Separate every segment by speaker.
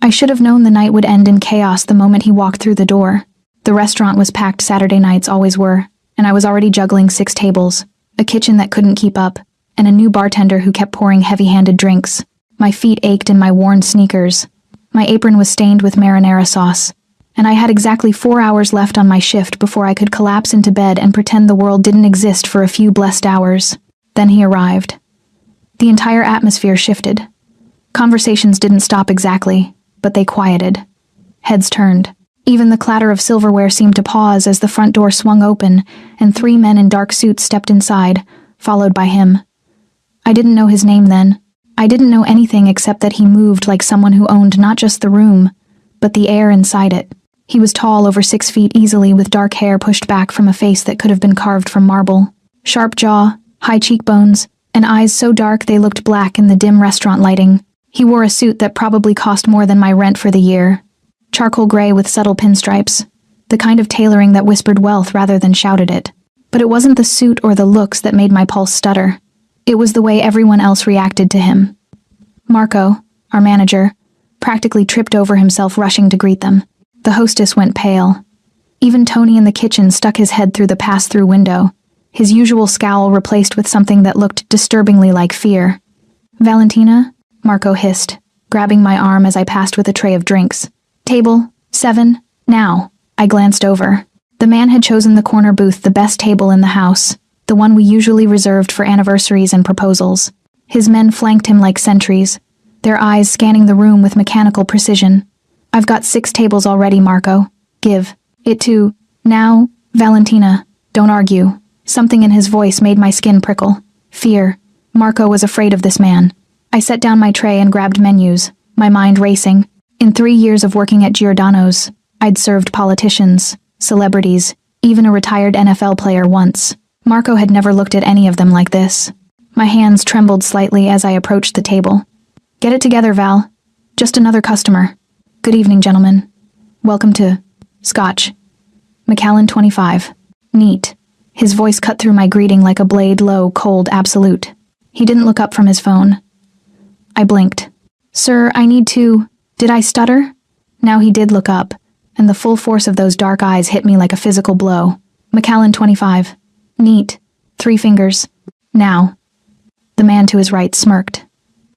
Speaker 1: I should have known the night would end in chaos the moment he walked through the door. The restaurant was packed. Saturday nights always were, and I was already juggling 6 tables, a kitchen that couldn't keep up, and a new bartender who kept pouring heavy-handed drinks. My feet ached in my worn sneakers. My apron was stained with marinara sauce, and I had exactly 4 hours left on my shift before I could collapse into bed and pretend the world didn't exist for a few blessed hours. Then he arrived. The entire atmosphere shifted. Conversations didn't stop exactly, but they quieted. Heads turned. Even the clatter of silverware seemed to pause as the front door swung open and 3 men in dark suits stepped inside, followed by him. I didn't know his name then. I didn't know anything except that he moved like someone who owned not just the room, but the air inside it. He was tall, over 6 feet easily, with dark hair pushed back from a face that could have been carved from marble. Sharp jaw, high cheekbones, and eyes so dark they looked black in the dim restaurant lighting. He wore a suit that probably cost more than my rent for the year. Charcoal gray with subtle pinstripes, the kind of tailoring that whispered wealth rather than shouted it. But it wasn't the suit or the looks that made my pulse stutter. It was the way everyone else reacted to him. Marco, our manager, practically tripped over himself rushing to greet them. The hostess went pale. Even Tony in the kitchen stuck his head through the pass-through window, his usual scowl replaced with something that looked disturbingly like fear. "Valentina?" Marco hissed, grabbing my arm as I passed with a tray of drinks. "Table 7, now." I glanced over. The man had chosen the corner booth, the best table in the house, the one we usually reserved for anniversaries and proposals. His men flanked him like sentries, their eyes scanning the room with mechanical precision. "I've got 6 tables already, Marco. Give it to now, Valentina. Don't argue." Something in his voice made my skin prickle. Fear. Marco was afraid of this man. I set down my tray and grabbed menus, my mind racing. In 3 years of working at Giordano's, I'd served politicians, celebrities, even a retired NFL player once. Marco had never looked at any of them like this. My hands trembled slightly as I approached the table. "Get it together, Val. Just another customer. Good evening, gentlemen. Welcome to Scotch. Macallan 25. Neat." His voice cut through my greeting like a blade, low, cold, absolute. He didn't look up from his phone. I blinked. "Sir, I need to..." Did I stutter? Now he did look up, and the full force of those dark eyes hit me like a physical blow. "Macallan 25. Neat. 3 fingers. Now." The man to his right smirked.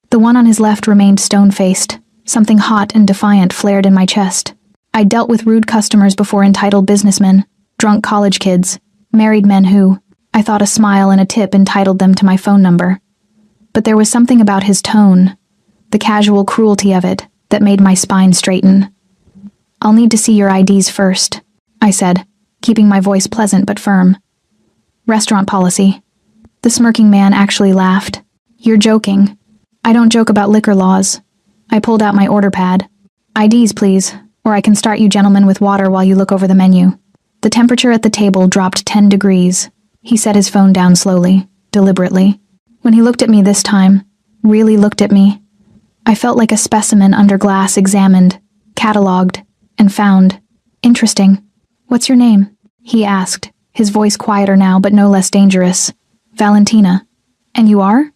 Speaker 1: The one on his left remained stone-faced. Something hot and defiant flared in my chest. I'd dealt with rude customers before, entitled businessmen, drunk college kids, married men who, I thought a smile and a tip entitled them to my phone number. But there was something about his tone, the casual cruelty of it, that made my spine straighten. "I'll need to see your IDs first," I said, keeping my voice pleasant but firm. "Restaurant policy." The smirking man actually laughed. "You're joking." "I don't joke about liquor laws." I pulled out my order pad. "IDs, please, or I can start you gentlemen with water while you look over the menu." The temperature at the table dropped 10 degrees. He set his phone down slowly, deliberately. When he looked at me this time, really looked at me, I felt like a specimen under glass, examined, catalogued, and found. "Interesting. What's your name?" he asked, his voice quieter now but no less dangerous. "Valentina. And you are?"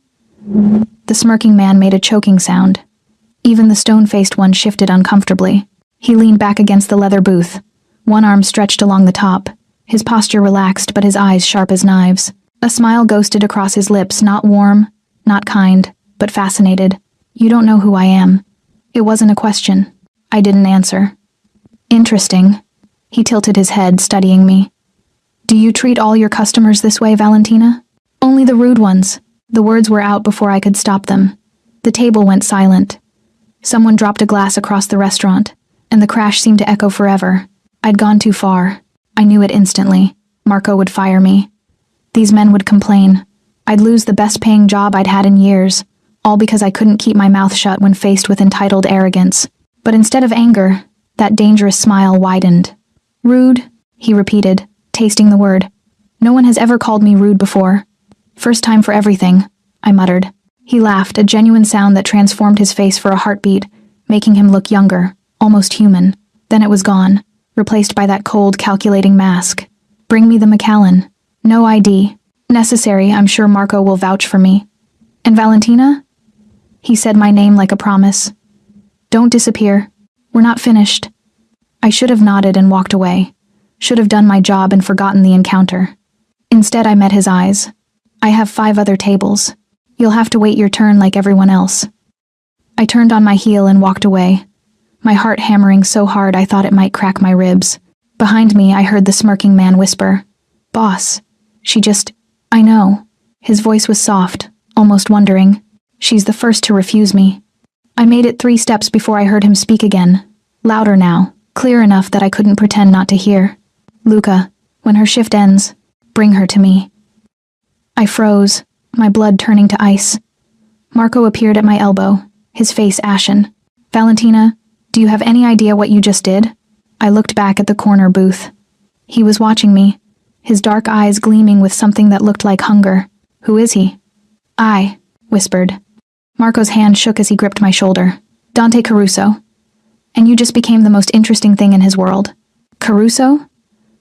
Speaker 1: The smirking man made a choking sound. Even the stone-faced one shifted uncomfortably. He leaned back against the leather booth, one arm stretched along the top, his posture relaxed but his eyes sharp as knives. A smile ghosted across his lips, not warm, not kind, but fascinated. "You don't know who I am." It wasn't a question. I didn't answer. "Interesting." He tilted his head, studying me. "Do you treat all your customers this way, Valentina?" "Only the rude ones." The words were out before I could stop them. The table went silent. Someone dropped a glass across the restaurant, and the crash seemed to echo forever. I'd gone too far. I knew it instantly. Marco would fire me. These men would complain. I'd lose the best-paying job I'd had in years, all because I couldn't keep my mouth shut when faced with entitled arrogance. But instead of anger, that dangerous smile widened. "Rude," he repeated, tasting the word. "No one has ever called me rude before." "First time for everything," I muttered. He laughed, a genuine sound that transformed his face for a heartbeat, making him look younger, almost human. Then it was gone, replaced by that cold, calculating mask. "Bring me the Macallan. No ID. Necessary, I'm sure Marco will vouch for me." "And Valentina?" He said my name like a promise. "Don't disappear. We're not finished. I should have nodded and walked away. Should have done my job and forgotten the encounter. Instead, I met his eyes. I have 5 other tables. You'll have to wait your turn like everyone else. I turned on my heel and walked away, my heart hammering so hard I thought it might crack my ribs. Behind me, I heard the smirking man whisper, "Boss, I know." His voice was soft, almost wondering. She's the first to refuse me. I made it 3 steps before I heard him speak again, louder now, clear enough that I couldn't pretend not to hear. "Luca, when her shift ends, bring her to me." I froze, my blood turning to ice. Marco appeared at my elbow, his face ashen. "Valentina, do you have any idea what you just did?" I looked back at the corner booth. He was watching me, his dark eyes gleaming with something that looked like hunger. "Who is he?" "I," whispered. Marco's hand shook as he gripped my shoulder. "Dante Caruso. And you just became the most interesting thing in his world." "Caruso?"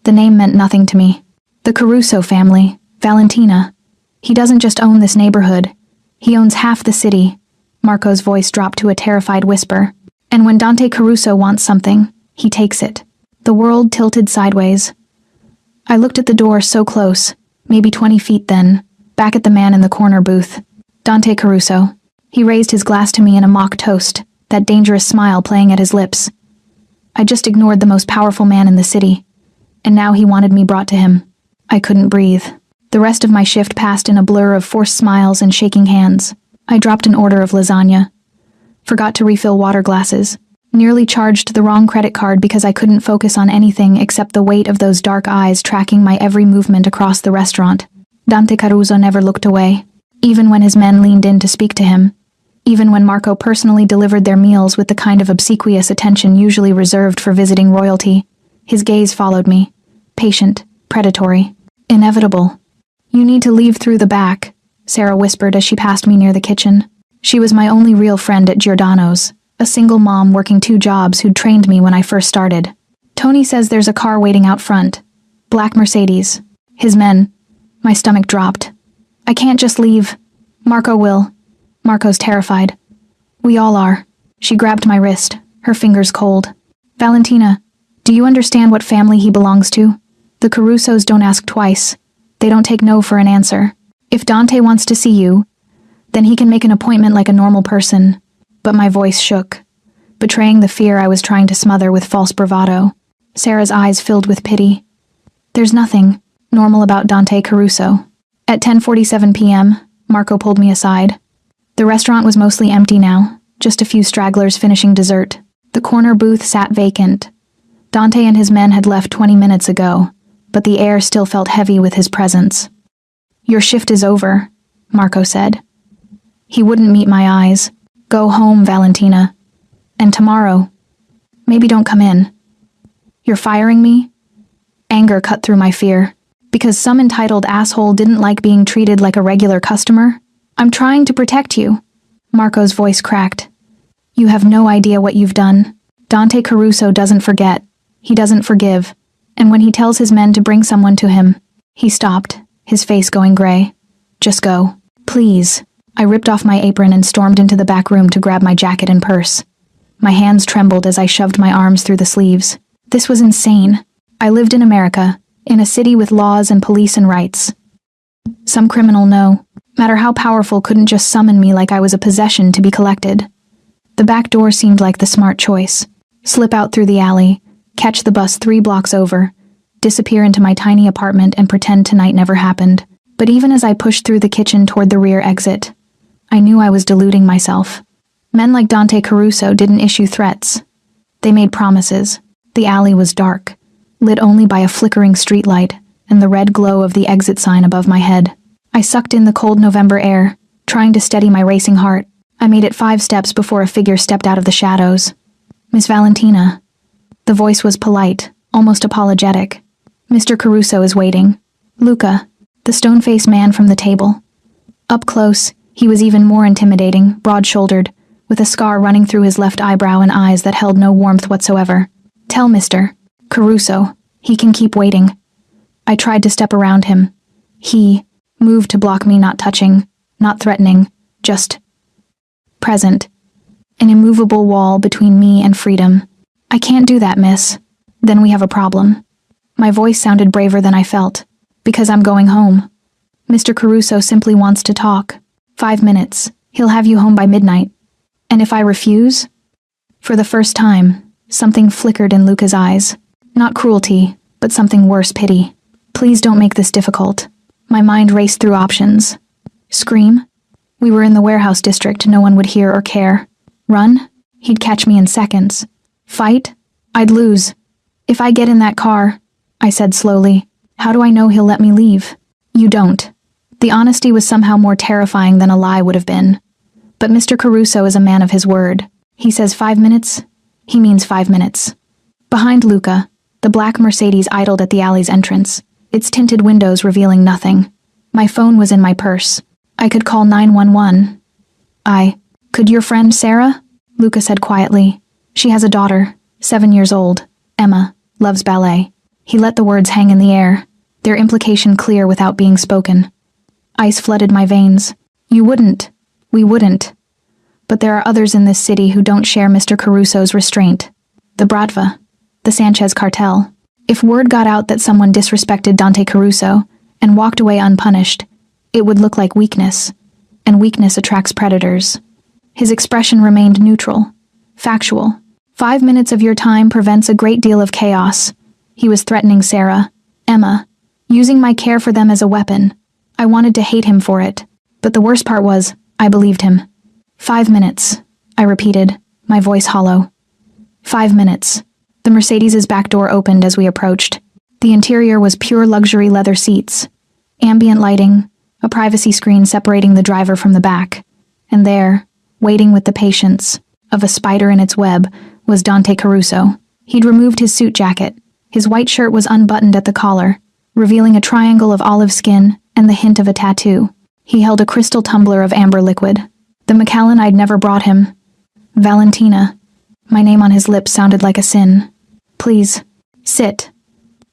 Speaker 1: The name meant nothing to me. "The Caruso family, Valentina. He doesn't just own this neighborhood. He owns half the city." Marco's voice dropped to a terrified whisper. "And when Dante Caruso wants something, he takes it." The world tilted sideways. I looked at the door so close, maybe 20 feet then, back at the man in the corner booth. Dante Caruso. He raised his glass to me in a mock toast, that dangerous smile playing at his lips. I just ignored the most powerful man in the city, and now he wanted me brought to him. I couldn't breathe. The rest of my shift passed in a blur of forced smiles and shaking hands. I dropped an order of lasagna. Forgot to refill water glasses. Nearly charged the wrong credit card because I couldn't focus on anything except the weight of those dark eyes tracking my every movement across the restaurant. Dante Caruso never looked away, even when his men leaned in to speak to him. Even when Marco personally delivered their meals with the kind of obsequious attention usually reserved for visiting royalty, his gaze followed me. Patient, predatory, inevitable. "You need to leave through the back," Sarah whispered as she passed me near the kitchen. She was my only real friend at Giordano's, a single mom working 2 jobs who'd trained me when I first started. "Tony says there's a car waiting out front. Black Mercedes. His men." My stomach dropped. "I can't just leave. Marco will." "Marco's terrified." "We all are." She grabbed my wrist, her fingers cold. "Valentina, do you understand what family he belongs to? The Carusos don't ask twice. They don't take no for an answer. If Dante wants to see you, then he can make an appointment like a normal person." But my voice shook, betraying the fear I was trying to smother with false bravado. Sarah's eyes filled with pity. "There's nothing normal about Dante Caruso." At 10:47 p.m., Marco pulled me aside. The restaurant was mostly empty now, just a few stragglers finishing dessert. The corner booth sat vacant. Dante and his men had left 20 minutes ago, but the air still felt heavy with his presence. "Your shift is over," Marco said. He wouldn't meet my eyes. "Go home, Valentina. And tomorrow, maybe don't come in." "You're firing me?" Anger cut through my fear. Because some entitled asshole didn't like being treated like a regular customer? "I'm trying to protect you." Marco's voice cracked. "You have no idea what you've done. Dante Caruso doesn't forget. He doesn't forgive. And when he tells his men to bring someone to him..." He stopped, his face going gray. "Just go. Please." I ripped off my apron and stormed into the back room to grab my jacket and purse. My hands trembled as I shoved my arms through the sleeves. This was insane. I lived in America, in a city with laws and police and rights. Some criminal, no matter how powerful, couldn't just summon me like I was a possession to be collected. The back door seemed like the smart choice. Slip out through the alley, catch the bus 3 blocks over, disappear into my tiny apartment and pretend tonight never happened. But even as I pushed through the kitchen toward the rear exit, I knew I was deluding myself. Men like Dante Caruso didn't issue threats. They made promises. The alley was dark, lit only by a flickering streetlight and the red glow of the exit sign above my head. I sucked in the cold November air, trying to steady my racing heart. I made it 5 steps before a figure stepped out of the shadows. "Miss Valentina." The voice was polite, almost apologetic. "Mr. Caruso is waiting." "Luca," the stone-faced man from the table. Up close, he was even more intimidating, broad-shouldered, with a scar running through his left eyebrow and eyes that held no warmth whatsoever. "Tell Mr. Caruso, he can keep waiting." I tried to step around him. He moved to block me, not touching, not threatening, just present. An immovable wall between me and freedom. I can't do that, miss. Then we have a problem. My voice sounded braver than I felt. Because I'm going home. Mr. Caruso simply wants to talk. 5 minutes. He'll have you home by midnight. And if I refuse? For the first time, something flickered in Luca's eyes. Not cruelty, but something worse, pity. Please don't make this difficult. My mind raced through options. Scream? We were in the warehouse district, no one would hear or care. Run? He'd catch me in seconds. Fight? I'd lose. If I get in that car, I said slowly, how do I know he'll let me leave? You don't. The honesty was somehow more terrifying than a lie would have been. But Mr. Caruso is a man of his word. He says 5 minutes, he means 5 minutes. Behind Luca, the black Mercedes idled at the alley's entrance, its tinted windows revealing nothing. My phone was in my purse. I could call 911. Could your friend Sarah? Luca said quietly. She has a daughter, 7 years old, Emma, loves ballet. He let the words hang in the air, their implication clear without being spoken. Ice flooded my veins. You wouldn't. We wouldn't. But there are others in this city who don't share Mr. Caruso's restraint. The Bratva, the Sanchez cartel. If word got out that someone disrespected Dante Caruso and walked away unpunished, it would look like weakness, and weakness attracts predators. His expression remained neutral, factual. 5 minutes of your time prevents a great deal of chaos. He was threatening Sarah, Emma, using my care for them as a weapon. I wanted to hate him for it, but the worst part was, I believed him. 5 minutes, I repeated, my voice hollow. 5 minutes. The Mercedes' back door opened as we approached. The interior was pure luxury leather seats, ambient lighting, a privacy screen separating the driver from the back. And there, waiting with the patience of a spider in its web, was Dante Caruso. He'd removed his suit jacket. His white shirt was unbuttoned at the collar, revealing a triangle of olive skin and the hint of a tattoo. He held a crystal tumbler of amber liquid. The Macallan I'd never brought him. Valentina. My name on his lips sounded like a sin. Please, sit.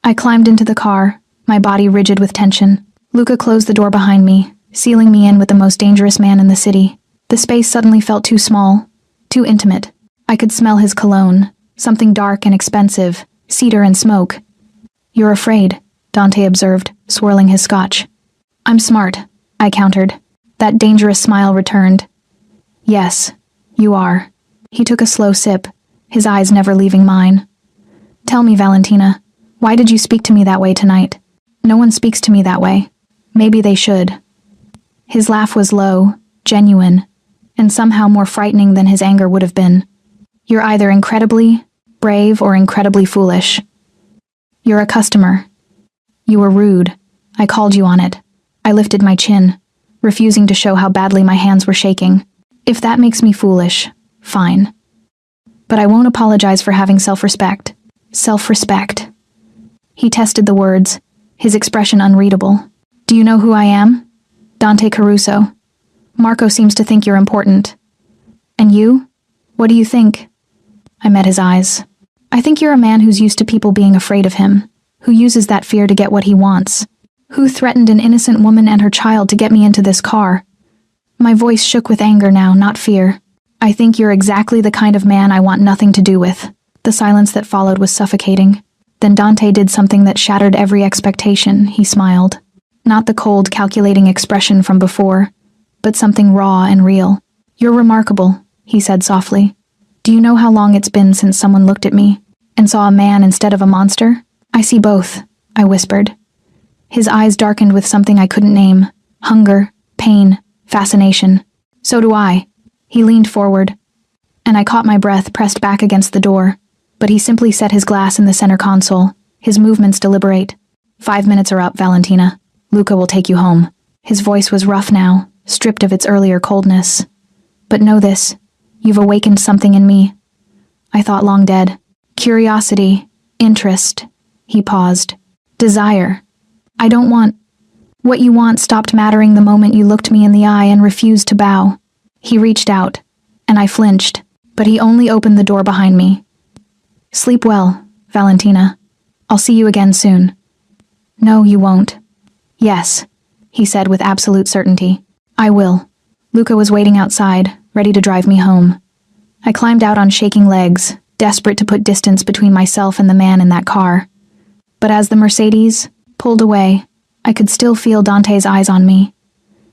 Speaker 1: I climbed into the car, my body rigid with tension. Luca closed the door behind me, sealing me in with the most dangerous man in the city. The space suddenly felt too small, too intimate. I could smell his cologne, something dark and expensive, cedar and smoke. You're afraid, Dante observed, swirling his scotch. I'm smart, I countered. That dangerous smile returned. Yes, you are. He took a slow sip, his eyes never leaving mine. Tell me, Valentina, why did you speak to me that way tonight? No one speaks to me that way. Maybe they should. His laugh was low, genuine, and somehow more frightening than his anger would have been. You're either incredibly brave or incredibly foolish. You're a customer. You were rude. I called you on it. I lifted my chin, refusing to show how badly my hands were shaking. If that makes me foolish, fine. But I won't apologize for having self-respect. Self-respect. He tested the words, his expression unreadable. Do you know who I am? Dante Caruso. Marco seems to think you're important. And you? What do you think? I met his eyes. I think you're a man who's used to people being afraid of him, who uses that fear to get what he wants, who threatened an innocent woman and her child to get me into this car. My voice shook with anger now, not fear. I think you're exactly the kind of man I want nothing to do with. The silence that followed was suffocating. Then Dante did something that shattered every expectation. He smiled. Not the cold, calculating expression from before, but something raw and real. You're remarkable, he said softly. Do you know how long it's been since someone looked at me and saw a man instead of a monster? I see both, I whispered. His eyes darkened with something I couldn't name. Hunger, pain, fascination. So do I. He leaned forward, and I caught my breath pressed back against the door, but he simply set his glass in the center console, his movements deliberate. 5 minutes are up, Valentina. Luca will take you home. His voice was rough now, stripped of its earlier coldness. But know this, you've awakened something in me. I thought long dead. Curiosity, interest. He paused. Desire. I don't want. What you want stopped mattering the moment you looked me in the eye and refused to bow. He reached out, and I flinched, but he only opened the door behind me. Sleep well, Valentina. I'll see you again soon. No, you won't. Yes, he said with absolute certainty. I will. Luca was waiting outside, ready to drive me home. I climbed out on shaking legs, desperate to put distance between myself and the man in that car. But as the Mercedes pulled away, I could still feel Dante's eyes on me.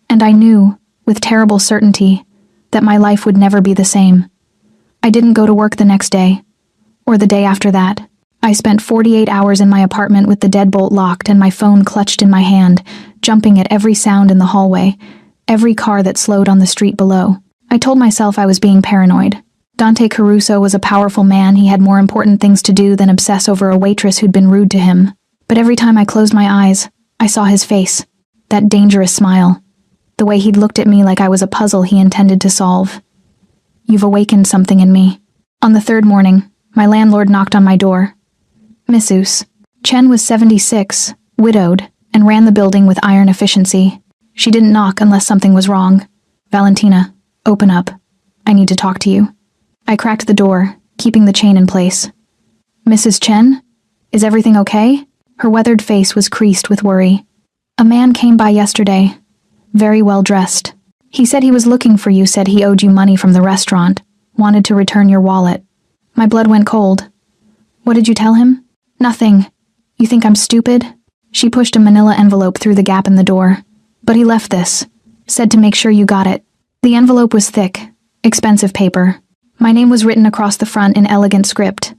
Speaker 1: And I knew, with terrible certainty, that my life would never be the same. I didn't go to work the next day, or the day after that. I spent 48 hours in my apartment with the deadbolt locked and my phone clutched in my hand, jumping at every sound in the hallway, every car that slowed on the street below. I told myself I was being paranoid. Dante Caruso was a powerful man. He had more important things to do than obsess over a waitress who'd been rude to him. But every time I closed my eyes, I saw his face, that dangerous smile, the way he'd looked at me like I was a puzzle he intended to solve. "You've awakened something in me." On the third morning, my landlord knocked on my door. Mrs. Chen was 76, widowed, and ran the building with iron efficiency. She didn't knock unless something was wrong. "Valentina, open up. I need to talk to you." I cracked the door, keeping the chain in place. "Mrs. Chen? Is everything okay?" Her weathered face was creased with worry. "A man came by yesterday, very well dressed. He said he was looking for you, said he owed you money from the restaurant, wanted to return your wallet." My blood went cold. "What did you tell him?" "Nothing. You think I'm stupid?" She pushed a manila envelope through the gap in the door. "But he left this. Said to make sure you got it." The envelope was thick, expensive paper. My name was written across the front in elegant script.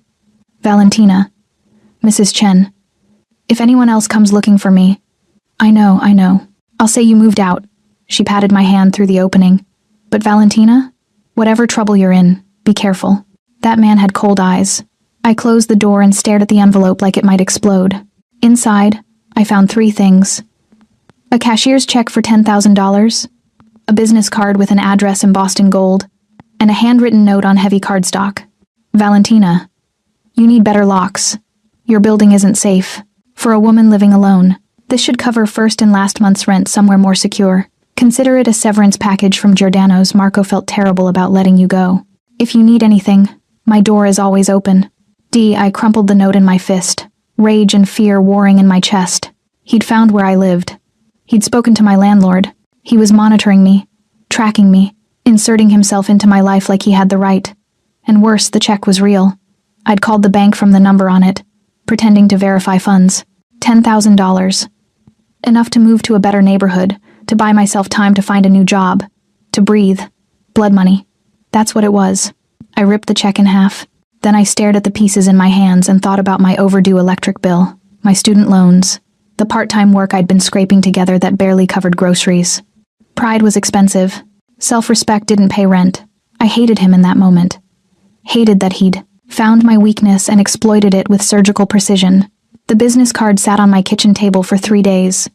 Speaker 1: "Valentina. Mrs. Chen. If anyone else comes looking for me..." I know. I'll say you moved out." She patted my hand through the opening. "But Valentina, whatever trouble you're in, be careful." That man had cold eyes. I closed the door and stared at the envelope like it might explode. Inside, I found 3 things. A cashier's check for $10,000, a business card with an address embossed in gold, and a handwritten note on heavy cardstock. "Valentina, you need better locks. Your building isn't safe. For a woman living alone, this should cover first and last month's rent somewhere more secure. Consider it a severance package from Giordano's. Marco felt terrible about letting you go. If you need anything, my door is always open." I crumpled the note in my fist, rage and fear warring in my chest. He'd found where I lived. He'd spoken to my landlord. He was monitoring me, tracking me, inserting himself into my life like he had the right. And worse, the check was real. I'd called the bank from the number on it, pretending to verify funds. $10,000. Enough to move to a better neighborhood, to buy myself time to find a new job, to breathe. Blood money. That's what it was. I ripped the check in half. Then I stared at the pieces in my hands and thought about my overdue electric bill, my student loans, the part-time work I'd been scraping together that barely covered groceries. Pride was expensive. Self-respect didn't pay rent. I hated him in that moment. Hated that he'd found my weakness and exploited it with surgical precision. The business card sat on my kitchen table for 3 days.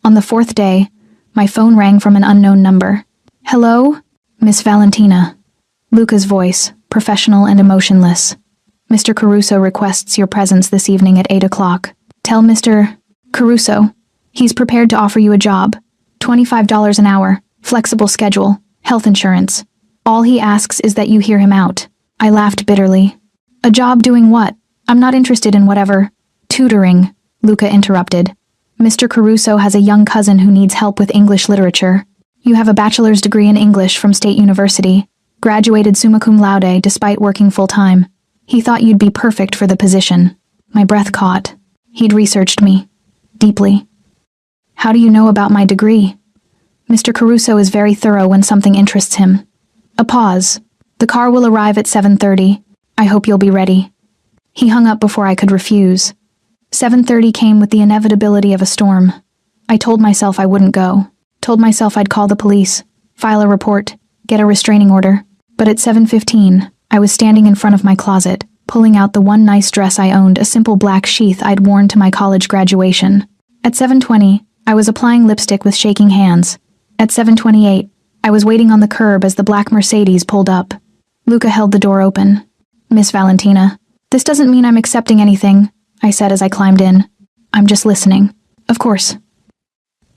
Speaker 1: On the 4th day, my phone rang from an unknown number. "Hello? Miss Valentina." Luca's voice, professional and emotionless. "Mr. Caruso requests your presence this evening at 8 o'clock. Tell Mr. Caruso he's prepared to offer you a job. $25 an hour, flexible schedule, health insurance. All he asks is that you hear him out." I laughed bitterly. "A job doing what? I'm not interested in whatever." "Tutoring," Luca interrupted. "Mr. Caruso has a young cousin who needs help with English literature. You have a bachelor's degree in English from State University. Graduated summa cum laude despite working full-time. He thought you'd be perfect for the position." My breath caught. He'd researched me. Deeply. "How do you know about my degree?" "Mr. Caruso is very thorough when something interests him." A pause. "The car will arrive at 7:30. I hope you'll be ready." He hung up before I could refuse. 7:30 came with the inevitability of a storm. I told myself I wouldn't go. Told myself I'd call the police, file a report, get a restraining order. But at 7:15, I was standing in front of my closet, pulling out the one nice dress I owned, a simple black sheath I'd worn to my college graduation. At 7:20, I was applying lipstick with shaking hands. At 7:28, I was waiting on the curb as the black Mercedes pulled up. Luca held the door open. "Miss Valentina, this doesn't mean I'm accepting anything," I said as I climbed in. "I'm just listening." "Of course."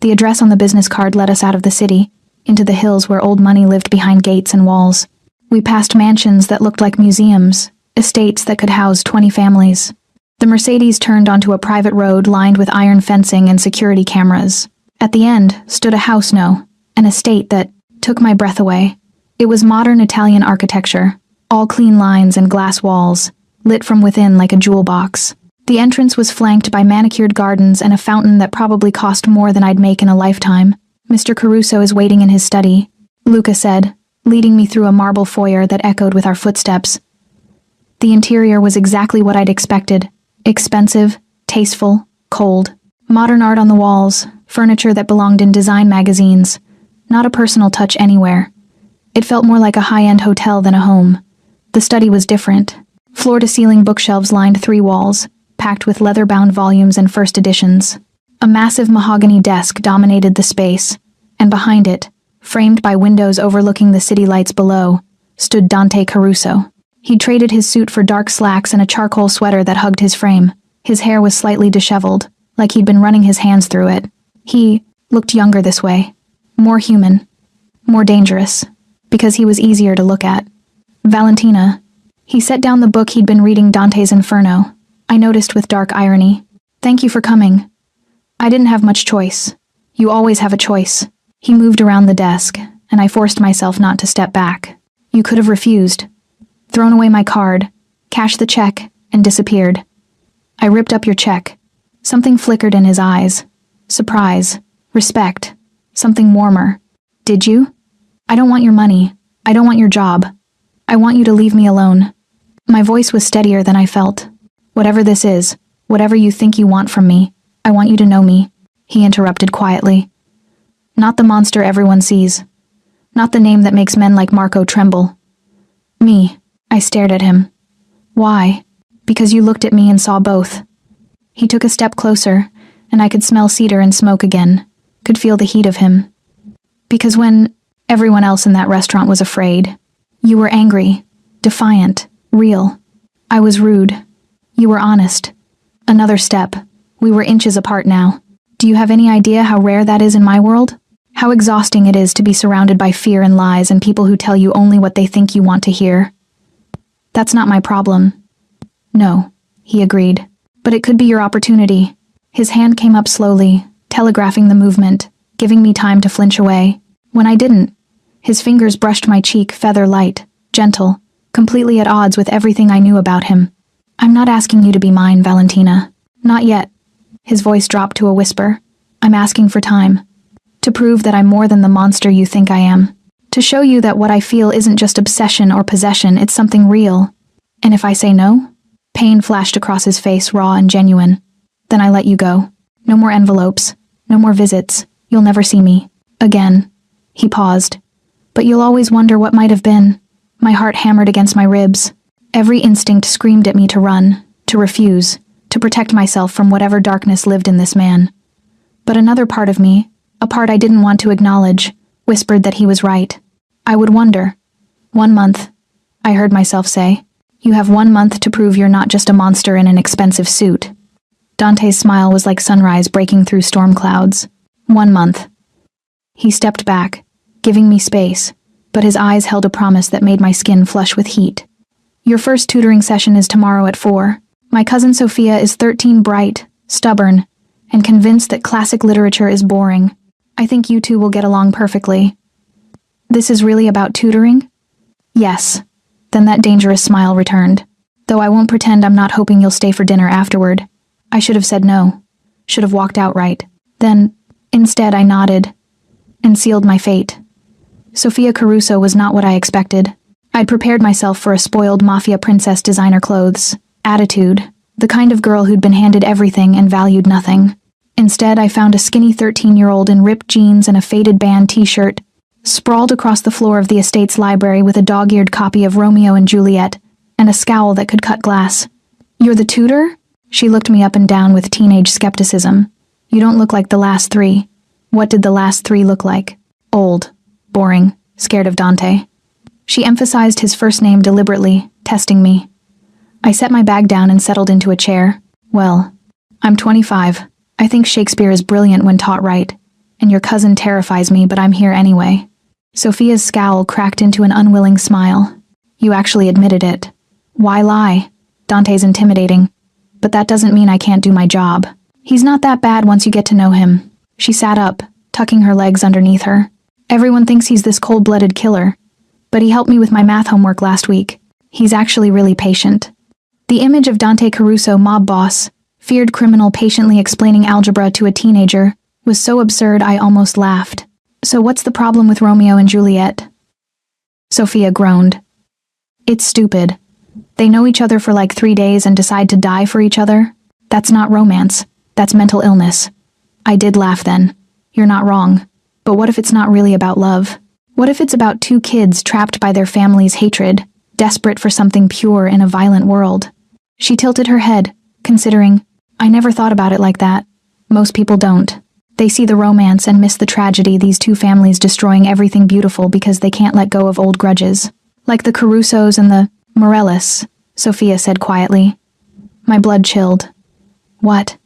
Speaker 1: The address on the business card led us out of the city, into the hills where old money lived behind gates and walls. We passed mansions that looked like museums, estates that could house 20 families. The Mercedes turned onto a private road lined with iron fencing and security cameras. At the end stood a house, an estate that took my breath away. It was modern Italian architecture, all clean lines and glass walls, lit from within like a jewel box. The entrance was flanked by manicured gardens and a fountain that probably cost more than I'd make in a lifetime. "Mr. Caruso is waiting in his study," Luca said, leading me through a marble foyer that echoed with our footsteps. The interior was exactly what I'd expected. Expensive, tasteful, cold. Modern art on the walls, furniture that belonged in design magazines. Not a personal touch anywhere. It felt more like a high-end hotel than a home. The study was different. Floor-to-ceiling bookshelves lined 3 walls, packed with leather-bound volumes and first editions. A massive mahogany desk dominated the space, and behind it, framed by windows overlooking the city lights below, stood Dante Caruso. He'd traded his suit for dark slacks and a charcoal sweater that hugged his frame. His hair was slightly disheveled, like he'd been running his hands through it. He looked younger this way. More human. More dangerous. Because he was easier to look at. "Valentina." He set down the book he'd been reading, Dante's Inferno. I noticed with dark irony. "Thank you for coming. I didn't have much choice. You always have a choice." He moved around the desk, and I forced myself not to step back. "You could have refused. Thrown away my card, cashed the check, and disappeared." I ripped up your check. Something flickered in his eyes. Surprise. Respect. Something warmer. "Did you?" "I don't want your money. I don't want your job. I want you to leave me alone." My voice was steadier than I felt. "Whatever this is, whatever you think you want from me, I want you to know me," he interrupted quietly. "Not the monster everyone sees. Not the name that makes men like Marco tremble. Me." I stared at him. "Why?" "Because you looked at me and saw both." He took a step closer, and I could smell cedar and smoke again, could feel the heat of him. "Because when everyone else in that restaurant was afraid, you were angry, defiant, real. I was rude. You were honest. Another step. We were inches apart now. Do you have any idea how rare that is in my world? How exhausting it is to be surrounded by fear and lies and people who tell you only what they think you want to hear?" "That's not my problem." "No," he agreed. "But it could be your opportunity." His hand came up slowly, telegraphing the movement, giving me time to flinch away. When I didn't, his fingers brushed my cheek, feather light, gentle, completely at odds with everything I knew about him. "I'm not asking you to be mine, Valentina. Not yet." His voice dropped to a whisper. "I'm asking for time. To prove that I'm more than the monster you think I am. To show you that what I feel isn't just obsession or possession, it's something real. And if I say no?" Pain flashed across his face, raw and genuine. "Then I let you go. No more envelopes. No more visits. You'll never see me. Again." He paused. "But you'll always wonder what might have been." My heart hammered against my ribs. Every instinct screamed at me to run, to refuse, to protect myself from whatever darkness lived in this man. But another part of me, a part I didn't want to acknowledge, whispered that he was right. I would wonder. 1 month, I heard myself say. "You have 1 month to prove you're not just a monster in an expensive suit." Dante's smile was like sunrise breaking through storm clouds. 1 month. He stepped back, giving me space, but his eyes held a promise that made my skin flush with heat. "Your first tutoring session is tomorrow at 4. My cousin Sophia is 13, bright, stubborn, and convinced that classic literature is boring. I think you two will get along perfectly." "This is really about tutoring?" "Yes." Then that dangerous smile returned. "Though I won't pretend I'm not hoping you'll stay for dinner afterward." I should have said no. Should have walked outright. Then, instead, I nodded and sealed my fate. Sophia Caruso was not what I expected. I'd prepared myself for a spoiled Mafia princess designer clothes, attitude, the kind of girl who'd been handed everything and valued nothing. Instead, I found a skinny 13-year-old in ripped jeans and a faded band t-shirt, sprawled across the floor of the estate's library with a dog-eared copy of Romeo and Juliet and a scowl that could cut glass. "You're the tutor?" She looked me up and down with teenage skepticism. "You don't look like the last 3. What did the last 3 look like?" "Old, boring, scared of Dante." She emphasized his first name deliberately, testing me. I set my bag down and settled into a chair. "Well, I'm 25. I think Shakespeare is brilliant when taught right, and your cousin terrifies me, but I'm here anyway." Sophia's scowl cracked into an unwilling smile. "You actually admitted it. Why lie? Dante's intimidating. But that doesn't mean I can't do my job. He's not that bad once you get to know him." She sat up, tucking her legs underneath her. "Everyone thinks he's this cold-blooded killer. But he helped me with my math homework last week. He's actually really patient. The image of Dante Caruso, mob boss, feared criminal patiently explaining algebra to a teenager, was so absurd I almost laughed. So what's the problem with Romeo and Juliet? Sophia groaned. It's stupid. They know each other for like 3 days and decide to die for each other? That's not romance. That's mental illness. I did laugh then. You're not wrong. But what if it's not really about love? What if it's about two kids trapped by their family's hatred, desperate for something pure in a violent world? She tilted her head, considering, I never thought about it like that. Most people don't. They see the romance and miss the tragedy, these two families destroying everything beautiful because they can't let go of old grudges. Like the Carusos and the Morellis, Sophia said quietly. My blood chilled. What?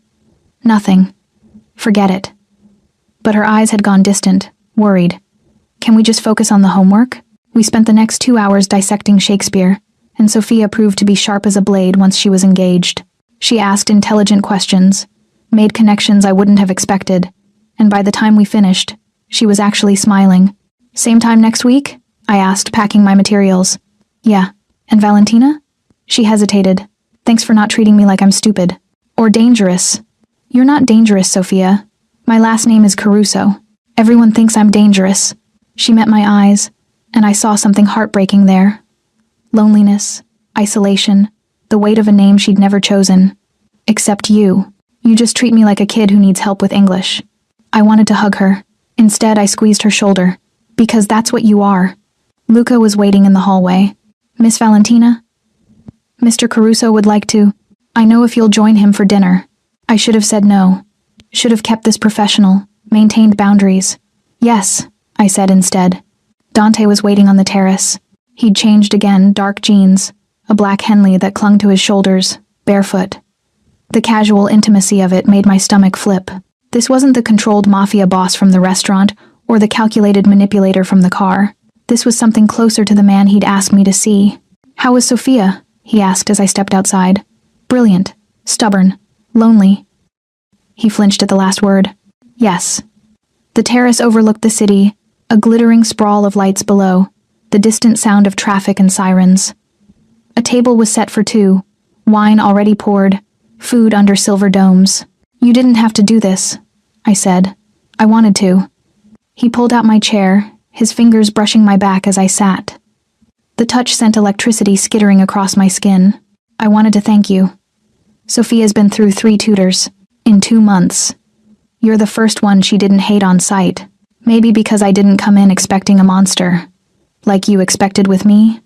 Speaker 1: Nothing. Forget it. But her eyes had gone distant, worried. Can we just focus on the homework? We spent the next 2 hours dissecting Shakespeare, and Sophia proved to be sharp as a blade once she was engaged. She asked intelligent questions, made connections I wouldn't have expected, and by the time we finished, she was actually smiling. Same time next week? I asked, packing my materials. Yeah. And Valentina? She hesitated. Thanks for not treating me like I'm stupid. Or dangerous. You're not dangerous, Sophia. My last name is Caruso. Everyone thinks I'm dangerous. She met my eyes, and I saw something heartbreaking there. Loneliness, isolation, the weight of a name she'd never chosen. Except you. You just treat me like a kid who needs help with English. I wanted to hug her. Instead, I squeezed her shoulder. Because that's what you are. Luca was waiting in the hallway. Miss Valentina? Mr. Caruso would like to. I know if you'll join him for dinner. I should have said no. Should have kept this professional, maintained boundaries. Yes, I said instead. Dante was waiting on the terrace. He'd changed again, dark jeans, a black Henley that clung to his shoulders, barefoot. The casual intimacy of it made my stomach flip. This wasn't the controlled mafia boss from the restaurant or the calculated manipulator from the car. This was something closer to the man he'd asked me to see. How was Sophia? He asked as I stepped outside. Brilliant, stubborn, lonely. He flinched at the last word. Yes. The terrace overlooked the city, a glittering sprawl of lights below, the distant sound of traffic and sirens. A table was set for two, wine already poured, food under silver domes. You didn't have to do this, I said. I wanted to. He pulled out my chair, his fingers brushing my back as I sat. The touch sent electricity skittering across my skin. I wanted to thank you. Sophia's been through 3 tutors. In 2 months. You're the first one she didn't hate on sight. Maybe because I didn't come in expecting a monster. Like you expected with me?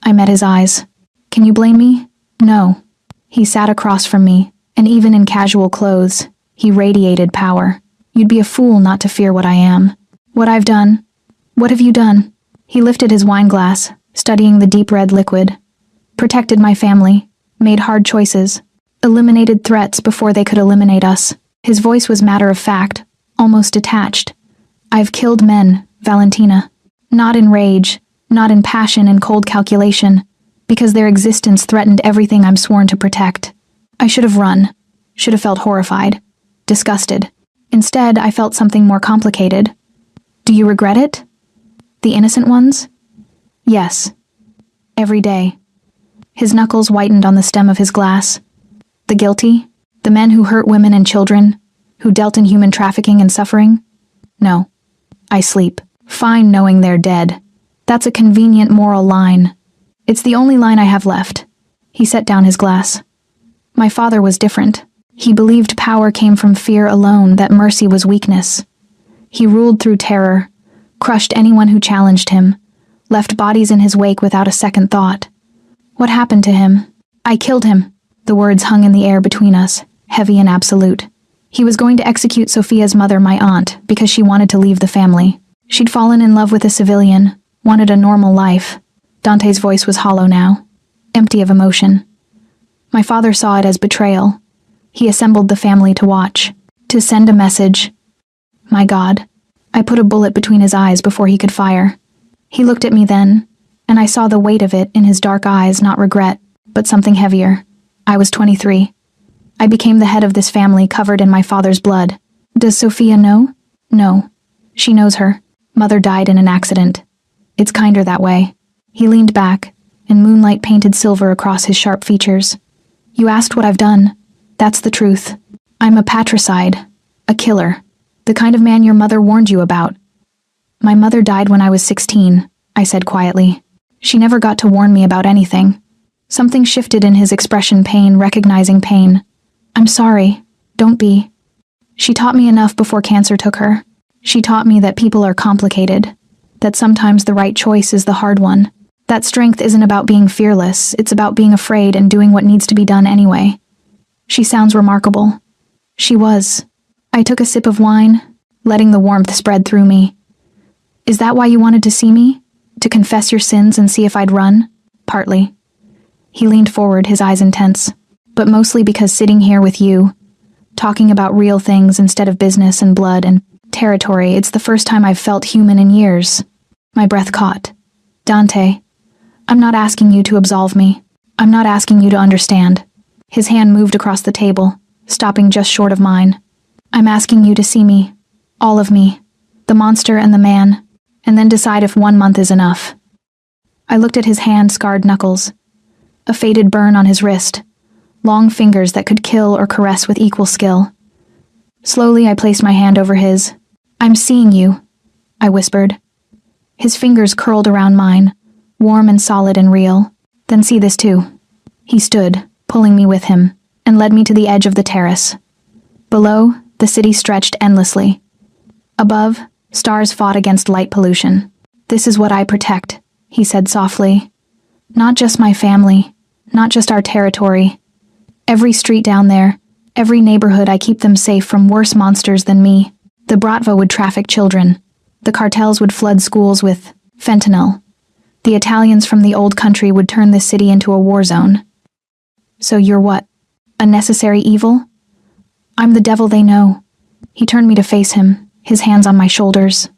Speaker 1: I met his eyes. Can you blame me? No. He sat across from me, and even in casual clothes, he radiated power. You'd be a fool not to fear what I am. What I've done. What have you done? He lifted his wine glass, studying the deep red liquid. Protected my family. Made hard choices. Eliminated threats before they could eliminate us. His voice was matter-of-fact, almost detached. I've killed men, Valentina. Not in rage, not in passion and cold calculation, because their existence threatened everything I'm sworn to protect. I should have run. Should have felt horrified. Disgusted. Instead, I felt something more complicated. Do you regret it? The innocent ones? Yes. Every day. His knuckles whitened on the stem of his glass. The guilty? The men who hurt women and children? Who dealt in human trafficking and suffering? No. I sleep. Fine knowing they're dead. That's a convenient moral line. It's the only line I have left. He set down his glass. My father was different. He believed power came from fear alone, that mercy was weakness. He ruled through terror, crushed anyone who challenged him, left bodies in his wake without a second thought. What happened to him? I killed him. The words hung in the air between us, heavy and absolute. He was going to execute Sophia's mother, my aunt, because she wanted to leave the family. She'd fallen in love with a civilian, wanted a normal life. Dante's voice was hollow now, empty of emotion. My father saw it as betrayal. He assembled the family to watch, to send a message. My God. I put a bullet between his eyes before he could fire. He looked at me then, and I saw the weight of it in his dark eyes, not regret, but something heavier. I was 23. I became the head of this family covered in my father's blood. Does Sophia know? No. She knows her. Mother died in an accident. It's kinder that way. He leaned back, and moonlight painted silver across his sharp features. You asked what I've done. That's the truth. I'm a patricide, a killer, the kind of man your mother warned you about. My mother died when I was 16, I said quietly. She never got to warn me about anything. Something shifted in his expression, pain, recognizing pain. I'm sorry. Don't be. She taught me enough before cancer took her. She taught me that people are complicated, that sometimes the right choice is the hard one. That strength isn't about being fearless, it's about being afraid and doing what needs to be done anyway. She sounds remarkable. She was. I took a sip of wine, letting the warmth spread through me. Is that why you wanted to see me? To confess your sins and see if I'd run? Partly. He leaned forward, his eyes intense. But mostly because sitting here with you, talking about real things instead of business and blood and territory, it's the first time I've felt human in years. My breath caught. Dante, I'm not asking you to absolve me. I'm not asking you to understand. His hand moved across the table, stopping just short of mine. I'm asking you to see me. All of me. The monster and the man. And then decide if 1 month is enough. I looked at his hand-scarred knuckles. A faded burn on his wrist. Long fingers that could kill or caress with equal skill. Slowly, I placed my hand over his. I'm seeing you, I whispered. His fingers curled around mine, warm and solid and real. Then see this too. He stood, pulling me with him, and led me to the edge of the terrace. Below, the city stretched endlessly. Above, stars fought against light pollution. This is what I protect, he said softly. Not just my family, not just our territory. Every street down there, every neighborhood, I keep them safe from worse monsters than me. The Bratva would traffic children. The cartels would flood schools with fentanyl. The Italians from the old country would turn this city into a war zone. So you're what? A necessary evil? I'm the devil they know. He turned me to face him, his hands on my shoulders.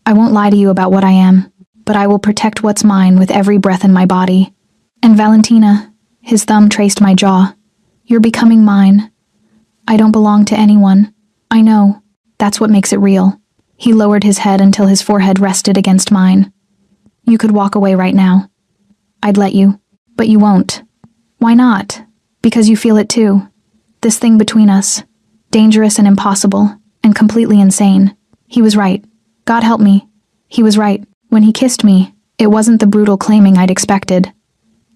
Speaker 1: I won't lie to you about what I am, but I will protect what's mine with every breath in my body. And Valentina, his thumb traced my jaw. You're becoming mine. I don't belong to anyone. I know. That's what makes it real. He lowered his head until his forehead rested against mine. You could walk away right now. I'd let you, but you won't. Why not? Because you feel it too. This thing between us. Dangerous and impossible, and completely insane. He was right. God help me. He was right. When he kissed me, it wasn't the brutal claiming I'd expected.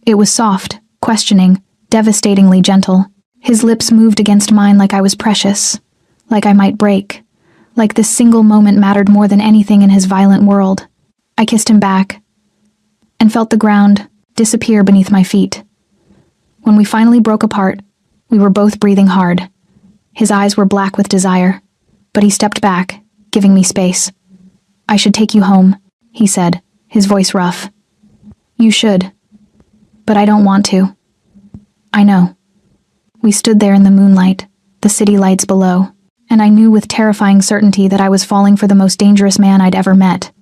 Speaker 1: It was soft, questioning, devastatingly gentle. His lips moved against mine like I was precious, like I might break, like this single moment mattered more than anything in his violent world. I kissed him back, and felt the ground disappear beneath my feet. When we finally broke apart, we were both breathing hard. His eyes were black with desire, but he stepped back, giving me space. I should take you home, he said, his voice rough. You should, but I don't want to. I know. We stood there in the moonlight, the city lights below, and I knew with terrifying certainty that I was falling for the most dangerous man I'd ever met,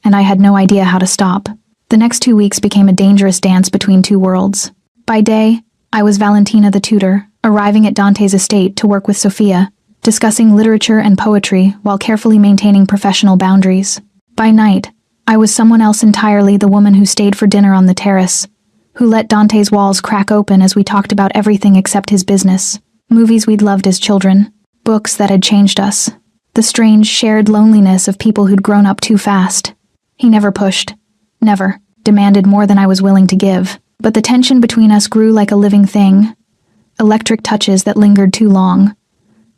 Speaker 1: and I had no idea how to stop. The next 2 weeks became a dangerous dance between two worlds. By day, I was Valentina the tutor, arriving at Dante's estate to work with Sophia, discussing literature and poetry while carefully maintaining professional boundaries. By night, I was someone else entirely, the woman who stayed for dinner on the terrace, who let Dante's walls crack open as we talked about everything except his business, movies we'd loved as children, books that had changed us, the strange shared loneliness of people who'd grown up too fast. He never pushed, never demanded more than I was willing to give, but the tension between us grew like a living thing, electric touches that lingered too long,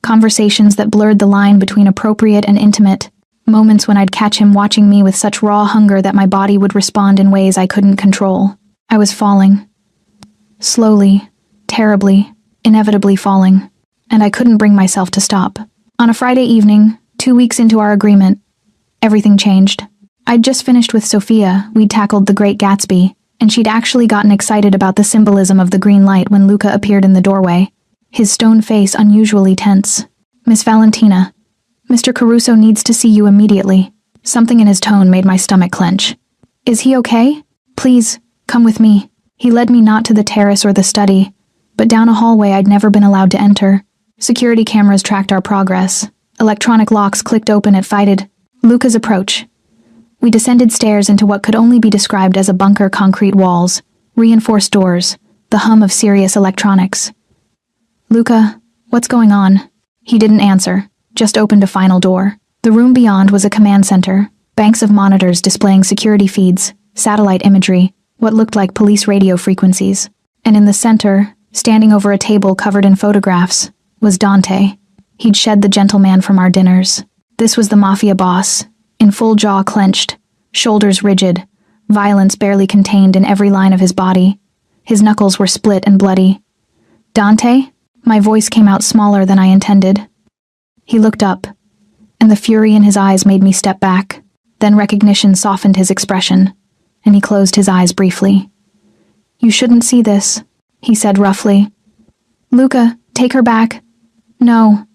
Speaker 1: conversations that blurred the line between appropriate and intimate, moments when I'd catch him watching me with such raw hunger that my body would respond in ways I couldn't control. I was falling. Slowly, terribly, inevitably falling, and I couldn't bring myself to stop. On a Friday evening, 2 weeks into our agreement, everything changed. I'd just finished with Sophia, we'd tackled The Great Gatsby, and she'd actually gotten excited about the symbolism of the green light when Luca appeared in the doorway, his stone face unusually tense. Miss Valentina, Mr. Caruso needs to see you immediately. Something in his tone made my stomach clench. Is he okay? Please, come with me. He led me not to the terrace or the study, but down a hallway I'd never been allowed to enter. Security cameras tracked our progress. Electronic locks clicked open at fighted Luca's approach. We descended stairs into what could only be described as a bunker, concrete walls, Reinforced doors, the hum of serious electronics. Luca, what's going on? He didn't answer, just opened a final door. The room beyond was a command center, banks of monitors displaying security feeds, satellite imagery, what looked like police radio frequencies. And in the center, standing over a table covered in photographs, was Dante. He'd shed the gentleman from our dinners. This was the Mafia boss, in full jaw clenched, shoulders rigid, violence barely contained in every line of his body. His knuckles were split and bloody. Dante? My voice came out smaller than I intended. He looked up, and the fury in his eyes made me step back. Then recognition softened his expression, and he closed his eyes briefly. You shouldn't see this, he said roughly. Luca, take her back. No.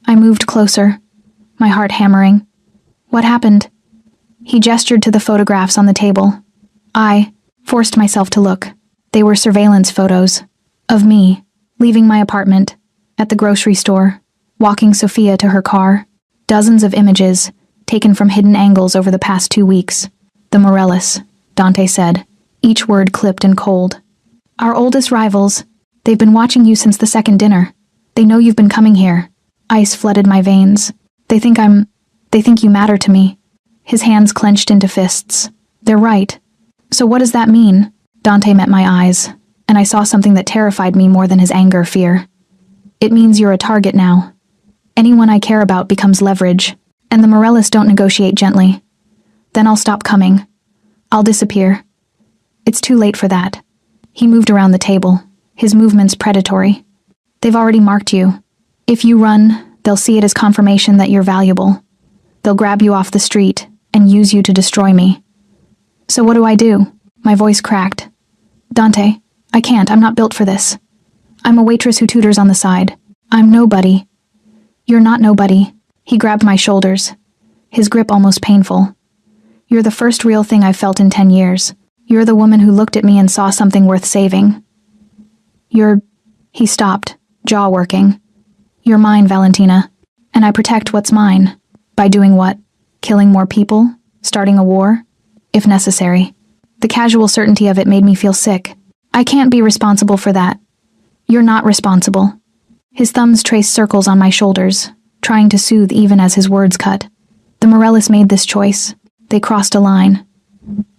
Speaker 1: I moved closer, my heart hammering. What happened? He gestured to the photographs on the table. I forced myself to look. They were surveillance photos. Of me, leaving my apartment, at the grocery store, walking Sophia to her car. Dozens of images, taken from hidden angles over the past 2 weeks. The Morellis, Dante said, each word clipped and cold. Our oldest rivals. They've been watching you since the second dinner. They know you've been coming here. Ice flooded my veins. They think you matter to me. His hands clenched into fists. They're right. So what does that mean? Dante met my eyes, and I saw something that terrified me more than his anger or fear. It means you're a target now. Anyone I care about becomes leverage, and the Morellis don't negotiate gently. Then I'll stop coming. I'll disappear. It's too late for that. He moved around the table, his movements predatory. They've already marked you. If you run, they'll see it as confirmation that you're valuable. They'll grab you off the street and use you to destroy me. So what do I do? My voice cracked. Dante, I can't. I'm not built for this. I'm a waitress who tutors on the side. I'm nobody. You're not nobody. He grabbed my shoulders, his grip almost painful. You're the first real thing I've felt in 10 years. You're the woman who looked at me and saw something worth saving. He stopped, jaw working. You're mine, Valentina, and I protect what's mine. By doing what? Killing more people? Starting a war? If necessary. The casual certainty of it made me feel sick. I can't be responsible for that. You're not responsible. His thumbs traced circles on my shoulders, trying to soothe even as his words cut. The Morellis made this choice. They crossed a line.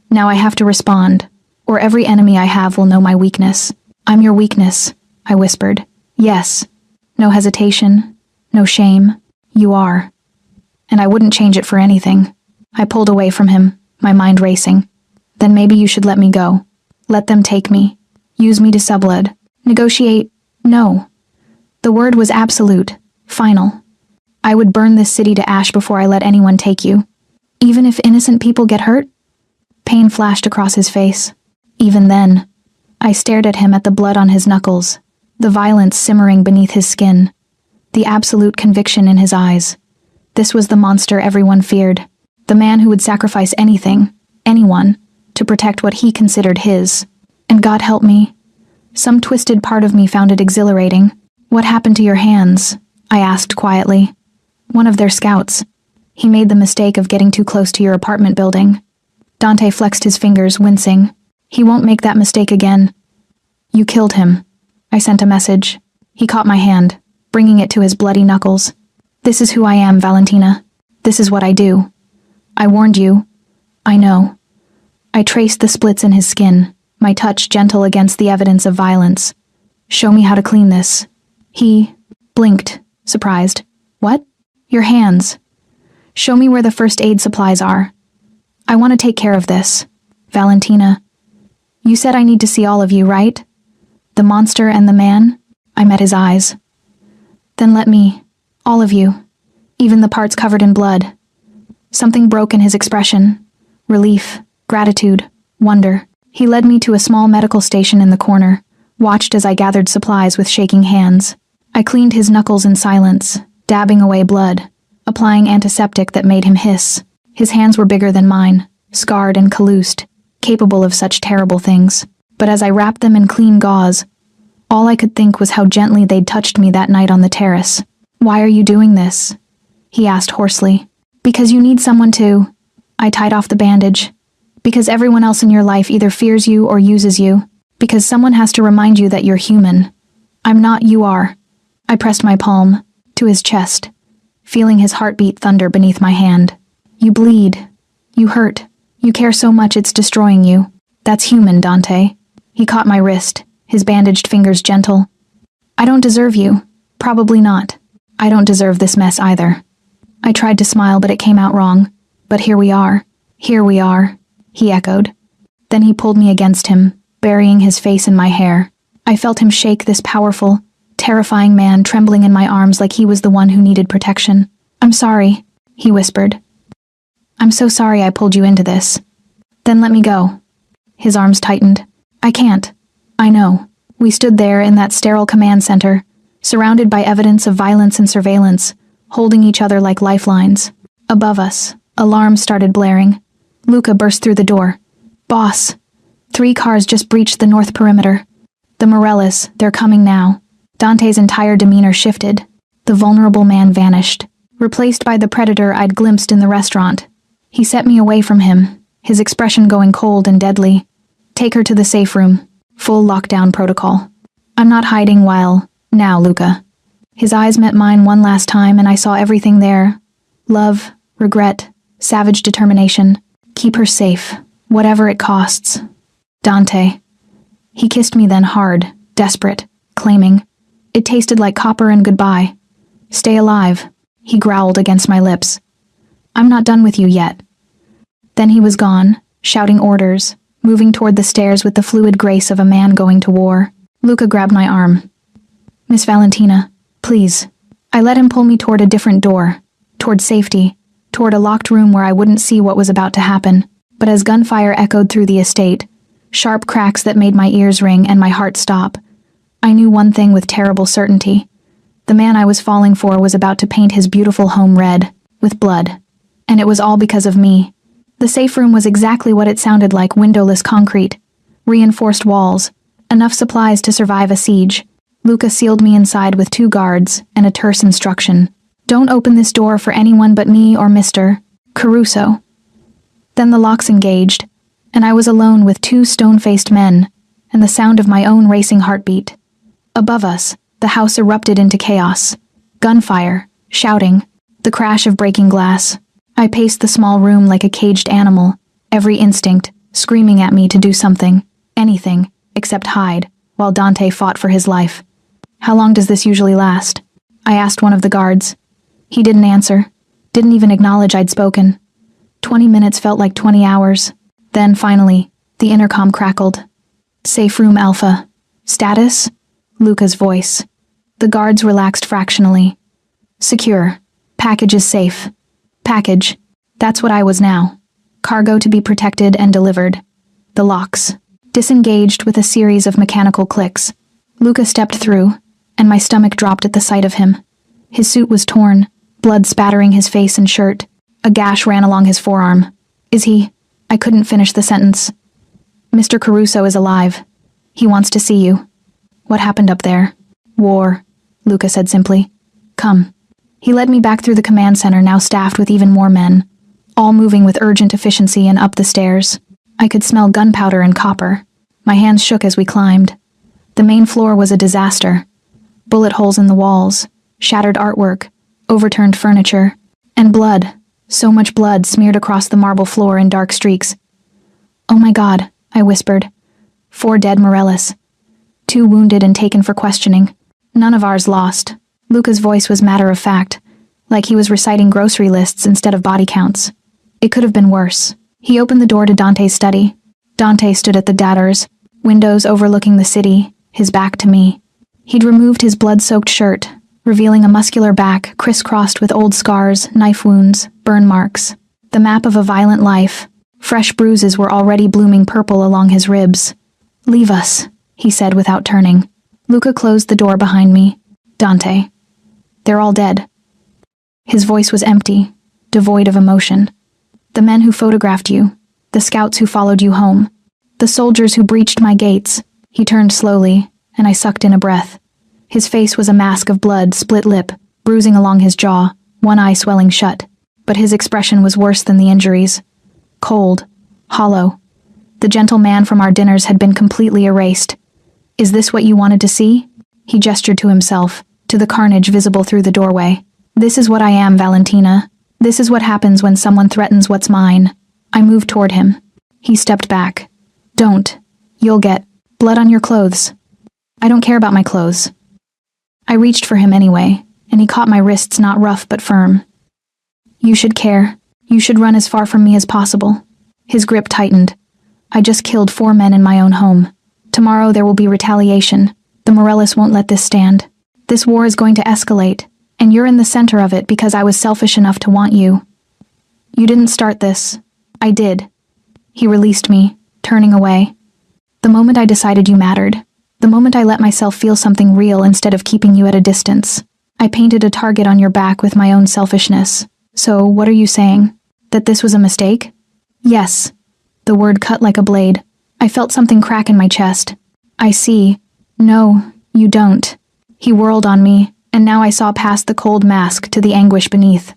Speaker 1: Now I have to respond, or every enemy I have will know my weakness. I'm your weakness, I whispered. Yes. No hesitation, no shame. You are. And I wouldn't change it for anything. I pulled away from him, my mind racing. Then maybe you should let me go. Let them take me. Use me to sublet. Negotiate. No. The word was absolute, final. I would burn this city to ash before I let anyone take you. Even if innocent people get hurt? Pain flashed across his face. Even then, I stared at him at the blood on his knuckles, the violence simmering beneath his skin, the absolute conviction in his eyes. This was the monster everyone feared, the man who would sacrifice anything, anyone, to protect what he considered his. And God help me, some twisted part of me found it exhilarating. What happened to your hands? I asked quietly. One of their scouts. He made the mistake of getting too close to your apartment building. Dante flexed his fingers, wincing. He won't make that mistake again. You killed him. I sent a message. He caught my hand, bringing it to his bloody knuckles. This is who I am, Valentina. This is what I do. I warned you. I know. I traced the splits in his skin, my touch gentle against the evidence of violence. Show me how to clean this. He blinked, surprised. What? Your hands. Show me where the first aid supplies are. I want to take care of this. Valentina. You said I need to see all of you, right? The monster and the man? I met his eyes. Then let me. All of you. Even the parts covered in blood. Something broke in his expression. Relief, gratitude, wonder. He led me to a small medical station in the corner, watched as I gathered supplies with shaking hands. I cleaned his knuckles in silence, dabbing away blood, applying antiseptic that made him hiss. His hands were bigger than mine, scarred and calloused, capable of such terrible things. But as I wrapped them in clean gauze, all I could think was how gently they'd touched me that night on the terrace. Why are you doing this? He asked hoarsely. Because you need someone to. I tied off the bandage. Because everyone else in your life either fears you or uses you. Because someone has to remind you that you're human. I'm not, you are. I pressed my palm to his chest, feeling his heartbeat thunder beneath my hand. You bleed. You hurt. You care so much it's destroying you. That's human, Dante. He caught my wrist, his bandaged fingers gentle. I don't deserve you. Probably not. I don't deserve this mess either. I tried to smile, but it came out wrong. But here we are. Here we are, he echoed. Then he pulled me against him, burying his face in my hair. I felt him shake, this powerful, terrifying man trembling in my arms like he was the one who needed protection. I'm sorry, he whispered. I'm so sorry I pulled you into this. Then let me go. His arms tightened. I can't. I know. We stood there in that sterile command center, surrounded by evidence of violence and surveillance, holding each other like lifelines. Above us, alarms started blaring. Luca burst through the door. Boss. 3 cars just breached the north perimeter. The Morellas, they're coming now. Dante's entire demeanor shifted. The vulnerable man vanished, replaced by the predator I'd glimpsed in the restaurant. He set me away from him, his expression going cold and deadly. Take her to the safe room. Full lockdown protocol. I'm not hiding now, Luca. His eyes met mine one last time and I saw everything there. Love, regret, savage determination. Keep her safe, whatever it costs. Dante. He kissed me then hard, desperate, claiming. It tasted like copper and goodbye. Stay alive, he growled against my lips. I'm not done with you yet. Then he was gone, shouting orders, moving toward the stairs with the fluid grace of a man going to war. Luca grabbed my arm. Miss Valentina, please. I let him pull me toward a different door, toward safety, toward a locked room where I wouldn't see what was about to happen. But as gunfire echoed through the estate, sharp cracks that made my ears ring and my heart stop, I knew one thing with terrible certainty. The man I was falling for was about to paint his beautiful home red, with blood. And it was all because of me. The safe room was exactly what it sounded like, windowless concrete, reinforced walls, enough supplies to survive a siege. Luca sealed me inside with 2 guards and a terse instruction. Don't open this door for anyone but me or Mr. Caruso. Then the locks engaged, and I was alone with 2 stone-faced men, and the sound of my own racing heartbeat. Above us, the house erupted into chaos. Gunfire, shouting, the crash of breaking glass. I paced the small room like a caged animal, every instinct screaming at me to do something, anything, except hide, while Dante fought for his life. How long does this usually last? I asked one of the guards. He didn't answer, didn't even acknowledge I'd spoken. 20 minutes felt like 20 hours. Then, finally, the intercom crackled. Safe room Alpha. Status? Luca's voice. The guards relaxed fractionally. Secure. Package is safe. Package. That's what I was now. Cargo to be protected and delivered. The locks. Disengaged with a series of mechanical clicks. Luca stepped through, and my stomach dropped at the sight of him. His suit was torn, blood spattering his face and shirt. A gash ran along his forearm. Is he? I couldn't finish the sentence. Mr. Caruso is alive. He wants to see you. What happened up there? War, Luca said simply. Come. He led me back through the command center, now staffed with even more men, all moving with urgent efficiency and up the stairs. I could smell gunpowder and copper. My hands shook as we climbed. The main floor was a disaster. Bullet holes in the walls, shattered artwork, overturned furniture, and blood. So much blood smeared across the marble floor in dark streaks. Oh my God, I whispered. 4 dead Morellas. 2 wounded and taken for questioning. None of ours lost. Luca's voice was matter-of-fact, like he was reciting grocery lists instead of body counts. It could have been worse. He opened the door to Dante's study. Dante stood at the dadders, windows overlooking the city, his back to me. He'd removed his blood-soaked shirt, revealing a muscular back crisscrossed with old scars, knife wounds, burn marks. The map of a violent life. Fresh bruises were already blooming purple along his ribs. Leave us, he said without turning. Luca closed the door behind me. Dante. They're all dead. His voice was empty, devoid of emotion. The men who photographed you, the scouts who followed you home, the soldiers who breached my gates. He turned slowly, and I sucked in a breath. His face was a mask of blood, split lip, bruising along his jaw, one eye swelling shut. But his expression was worse than the injuries. Cold, hollow. The gentle man from our dinners had been completely erased. Is this what you wanted to see? He gestured to himself, to the carnage visible through the doorway. This is what I am, Valentina. This is what happens when someone threatens what's mine. I moved toward him. He stepped back. Don't. You'll get blood on your clothes. I don't care about my clothes. I reached for him anyway, and he caught my wrists not rough but firm. You should care. You should run as far from me as possible. His grip tightened. I just killed 4 men in my own home. Tomorrow there will be retaliation. The Morellis won't let this stand. This war is going to escalate, and you're in the center of it because I was selfish enough to want you. You didn't start this. I did. He released me, turning away. The moment I decided you mattered. The moment I let myself feel something real instead of keeping you at a distance. I painted a target on your back with my own selfishness. So, what are you saying? That this was a mistake? Yes. The word cut like a blade. I felt something crack in my chest. I see. No, you don't. He whirled on me, and now I saw past the cold mask to the anguish beneath.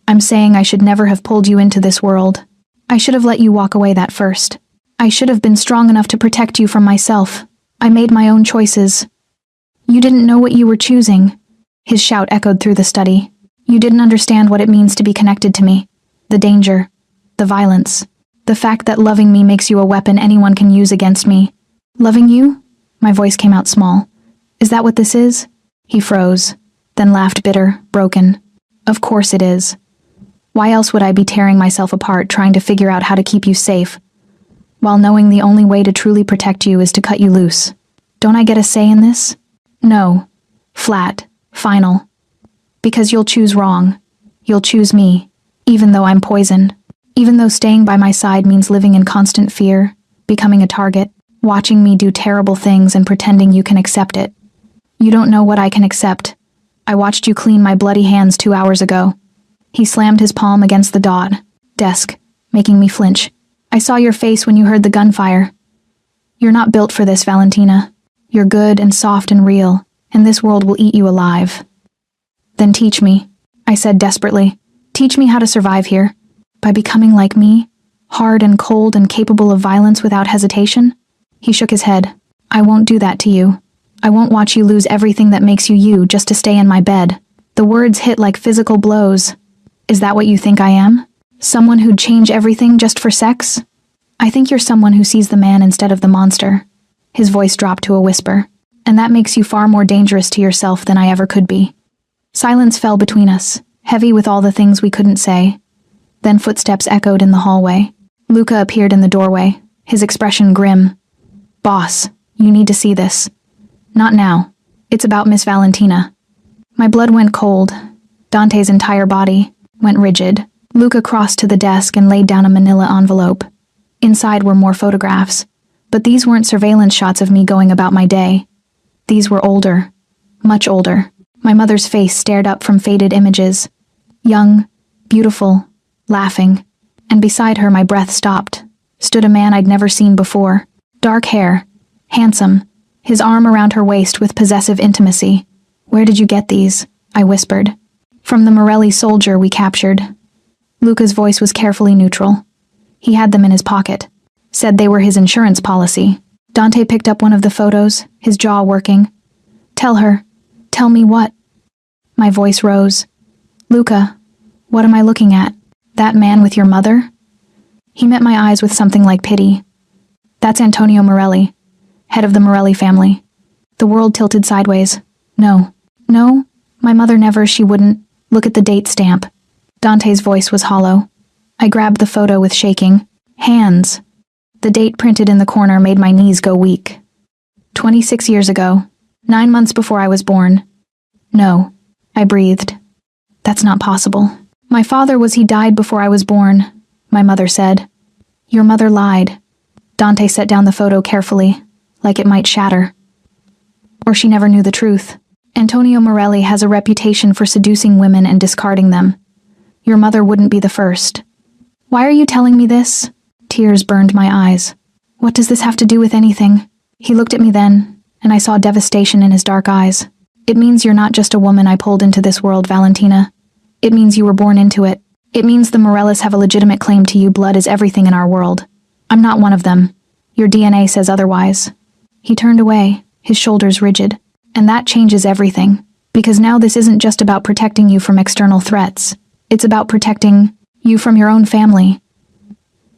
Speaker 1: I'm saying I should never have pulled you into this world. I should have let you walk away that first. I should have been strong enough to protect you from myself. I made my own choices. You didn't know what you were choosing. His shout echoed through the study. You didn't understand what it means to be connected to me. The danger. The violence. The fact that loving me makes you a weapon anyone can use against me. Loving you? My voice came out small. Is that what this is? He froze, then laughed bitter, broken. Of course it is. Why else would I be tearing myself apart trying to figure out how to keep you safe, while knowing the only way to truly protect you is to cut you loose? Don't I get a say in this? No. Flat. Final. Because you'll choose wrong. You'll choose me, even though I'm poison. Even though staying by my side means living in constant fear, becoming a target, watching me do terrible things and pretending you can accept it. You don't know what I can accept. I watched you clean my bloody hands 2 hours ago. He slammed his palm against the desk, making me flinch. I saw your face when you heard the gunfire. You're not built for this, Valentina. You're good and soft and real, and this world will eat you alive. Then teach me, I said desperately. Teach me how to survive here. By becoming like me, hard and cold and capable of violence without hesitation? He shook his head. I won't do that to you. I won't watch you lose everything that makes you you just to stay in my bed. The words hit like physical blows. Is that what you think I am? Someone who'd change everything just for sex? I think you're someone who sees the man instead of the monster. His voice dropped to a whisper. And that makes you far more dangerous to yourself than I ever could be. Silence fell between us, heavy with all the things we couldn't say. Then footsteps echoed in the hallway. Luca appeared in the doorway, his expression grim. Boss, you need to see this. Not now. It's about Miss Valentina. My blood went cold. Dante's entire body went rigid. Luca crossed to the desk and laid down a manila envelope. Inside were more photographs, but these weren't surveillance shots of me going about my day. These were older, much older. My mother's face stared up from faded images. Young, beautiful, laughing. And beside her my breath stopped. Stood a man I'd never seen before. Dark hair, handsome, his arm around her waist with possessive intimacy. Where did you get these? I whispered. From the Morelli soldier we captured. Luca's voice was carefully neutral. He had them in his pocket. Said they were his insurance policy. Dante picked up one of the photos, his jaw working. Tell her. Tell me what? My voice rose. Luca, what am I looking at? That man with your mother? He met my eyes with something like pity. That's Antonio Morelli, head of the Morelli family. The world tilted sideways. No. No? My mother never, she wouldn't. Look at the date stamp. Dante's voice was hollow. I grabbed the photo with shaking hands. The date printed in the corner made my knees go weak. 26 years ago. 9 months before I was born. No. I breathed. That's not possible. My father he died before I was born, my mother said. Your mother lied. Dante set down the photo carefully, like it might shatter. Or she never knew the truth. Antonio Morelli has a reputation for seducing women and discarding them. Your mother wouldn't be the first. Why are you telling me this? Tears burned my eyes. What does this have to do with anything? He looked at me then, and I saw devastation in his dark eyes. It means you're not just a woman I pulled into this world, Valentina. It means you were born into it. It means the Morellis have a legitimate claim to you. Blood is everything in our world. I'm not one of them. Your DNA says otherwise. He turned away, his shoulders rigid. And that changes everything. Because now this isn't just about protecting you from external threats. It's about protecting you from your own family.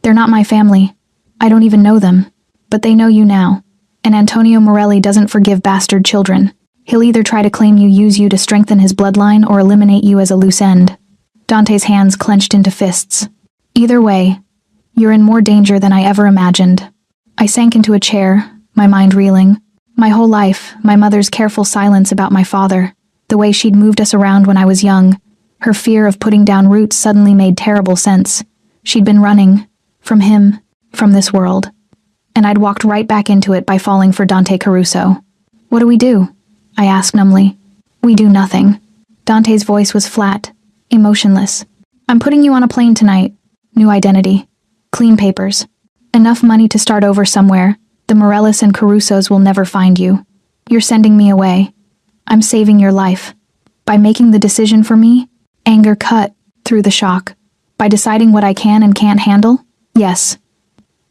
Speaker 1: They're not my family. I don't even know them. But they know you now. And Antonio Morelli doesn't forgive bastard children. He'll either try to claim you, use you to strengthen his bloodline, or eliminate you as a loose end. Dante's hands clenched into fists. Either way, you're in more danger than I ever imagined. I sank into a chair, my mind reeling. My whole life, my mother's careful silence about my father, the way she'd moved us around when I was young, her fear of putting down roots suddenly made terrible sense. She'd been running from him, from this world. And I'd walked right back into it by falling for Dante Caruso. What do we do? I asked numbly. We do nothing. Dante's voice was flat, emotionless. I'm putting you on a plane tonight. New identity. Clean papers. Enough money to start over somewhere. The Morellis and Carusos will never find you. You're sending me away. I'm saving your life. By making the decision for me, anger cut through the shock. By deciding what I can and can't handle? Yes.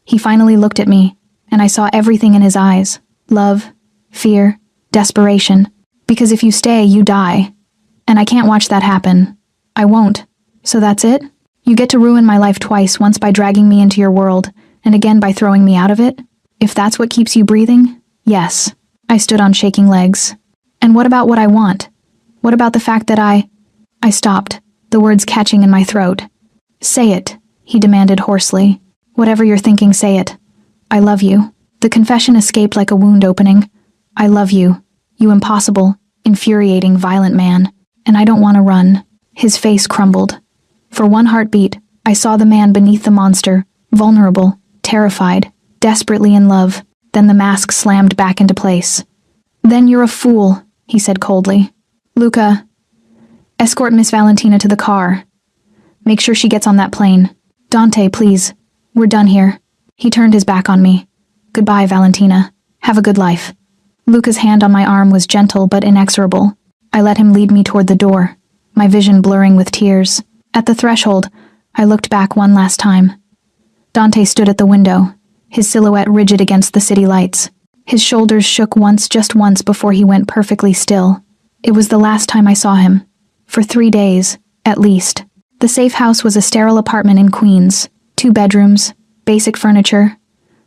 Speaker 1: He finally looked at me, and I saw everything in his eyes. Love, fear, desperation. Because if you stay, you die. And I can't watch that happen. I won't. So that's it? You get to ruin my life twice, once by dragging me into your world, and again by throwing me out of it? If that's what keeps you breathing? Yes. I stood on shaking legs. And what about what I want? What about the fact that I stopped, the words catching in my throat. Say it, he demanded hoarsely. Whatever you're thinking, say it. I love you. The confession escaped like a wound opening. I love you. You impossible, infuriating, violent man. And I don't want to run. His face crumbled. For one heartbeat, I saw the man beneath the monster, vulnerable, terrified, desperately in love. Then the mask slammed back into place. Then you're a fool, he said coldly. Luca, escort Miss Valentina to the car. Make sure she gets on that plane. Dante, please. We're done here. He turned his back on me. Goodbye, Valentina. Have a good life. Luca's hand on my arm was gentle but inexorable. I let him lead me toward the door, my vision blurring with tears. At the threshold, I looked back one last time. Dante stood at the window, his silhouette rigid against the city lights. His shoulders shook once, just once, before he went perfectly still. It was the last time I saw him. For 3 days, at least. The safe house was a sterile apartment in Queens. 2 bedrooms, basic furniture,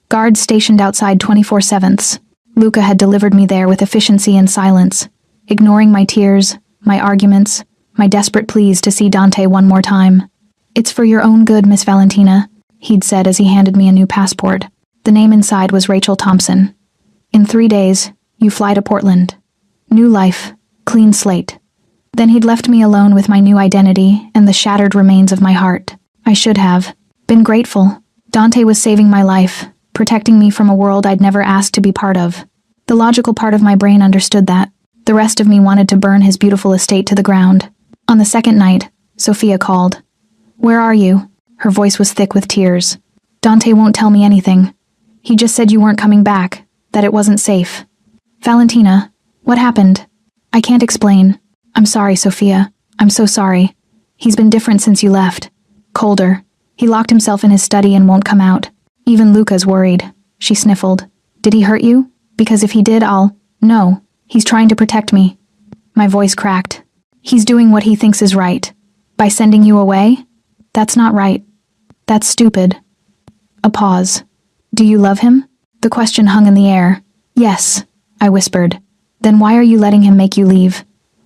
Speaker 1: guards stationed outside 24/7. Luca had delivered me there with efficiency and silence, ignoring my tears, my arguments, my desperate pleas to see Dante one more time. It's for your own good, Miss Valentina, he'd said as he handed me a new passport. The name inside was Rachel Thompson. In 3 days, you fly to Portland. New life, clean slate. Then he'd left me alone with my new identity and the shattered remains of my heart. I should have been grateful. Dante was saving my life, protecting me from a world I'd never asked to be part of. The logical part of my brain understood that. The rest of me wanted to burn his beautiful estate to the ground. On the second night, Sophia called. Where are you? Her voice was thick with tears. Dante won't tell me anything. He just said you weren't coming back, that it wasn't safe. Valentina, what happened? I can't explain. I'm sorry, Sophia. I'm so sorry. He's been different since you left. Colder. He locked himself in his study and won't come out. Even Luca's worried. She sniffled. Did he hurt you? Because if he did, No. He's trying to protect me. My voice cracked. He's doing what he thinks is right. By sending you away? That's not right. That's stupid. A pause. Do you love him? The question hung in the air. Yes, I whispered. Then why are you letting him make you leave?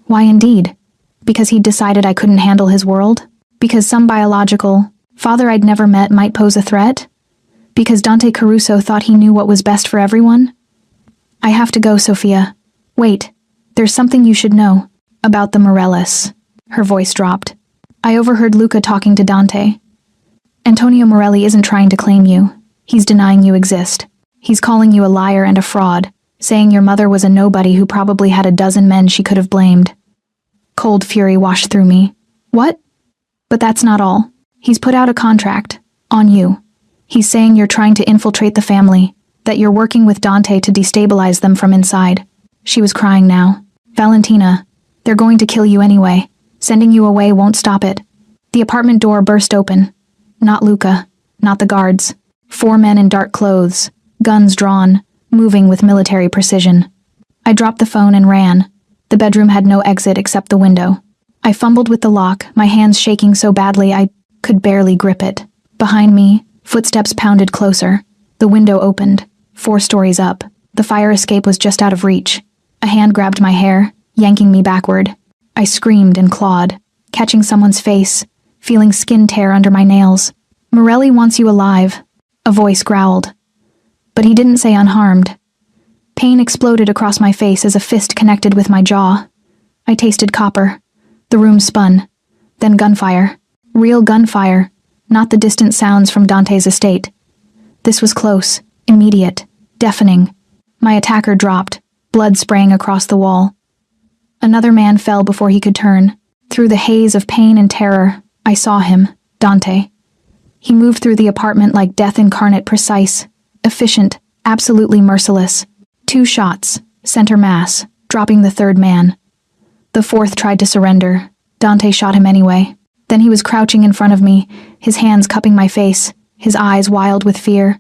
Speaker 1: Why indeed? Because he'd decided I couldn't handle his world? Because some biological father I'd never met might pose a threat? Because Dante Caruso thought he knew what was best for everyone? I have to go, Sophia. Wait, there's something you should know. About the Morellis. Her voice dropped. I overheard Luca talking to Dante. Antonio Morelli isn't trying to claim you. He's denying you exist. He's calling you a liar and a fraud, saying your mother was a nobody who probably had a dozen men she could have blamed. Cold fury washed through me. What? But that's not all. He's put out a contract. On you. He's saying you're trying to infiltrate the family, that you're working with Dante to destabilize them from inside. She was crying now. Valentina, they're going to kill you anyway. Sending you away won't stop it. The apartment door burst open. Not Luca. Not the guards. 4 men in dark clothes, guns drawn, moving with military precision. I dropped the phone and ran. The bedroom had no exit except the window. I fumbled with the lock, my hands shaking so badly I could barely grip it. Behind me, footsteps pounded closer. The window opened, 4 stories up. The fire escape was just out of reach. A hand grabbed my hair, yanking me backward. I screamed and clawed, catching someone's face, feeling skin tear under my nails. "Morelli wants you alive," a voice growled. But he didn't say unharmed. Pain exploded across my face as a fist connected with my jaw. I tasted copper. The room spun. Then gunfire. Real gunfire, not the distant sounds from Dante's estate. This was close, immediate, deafening. My attacker dropped, blood spraying across the wall. Another man fell before he could turn. Through the haze of pain and terror, I saw him, Dante. He moved through the apartment like death incarnate, precise, efficient, absolutely merciless. 2 shots, center mass, dropping the 3rd man. The 4th tried to surrender. Dante shot him anyway. Then he was crouching in front of me, his hands cupping my face, his eyes wild with fear.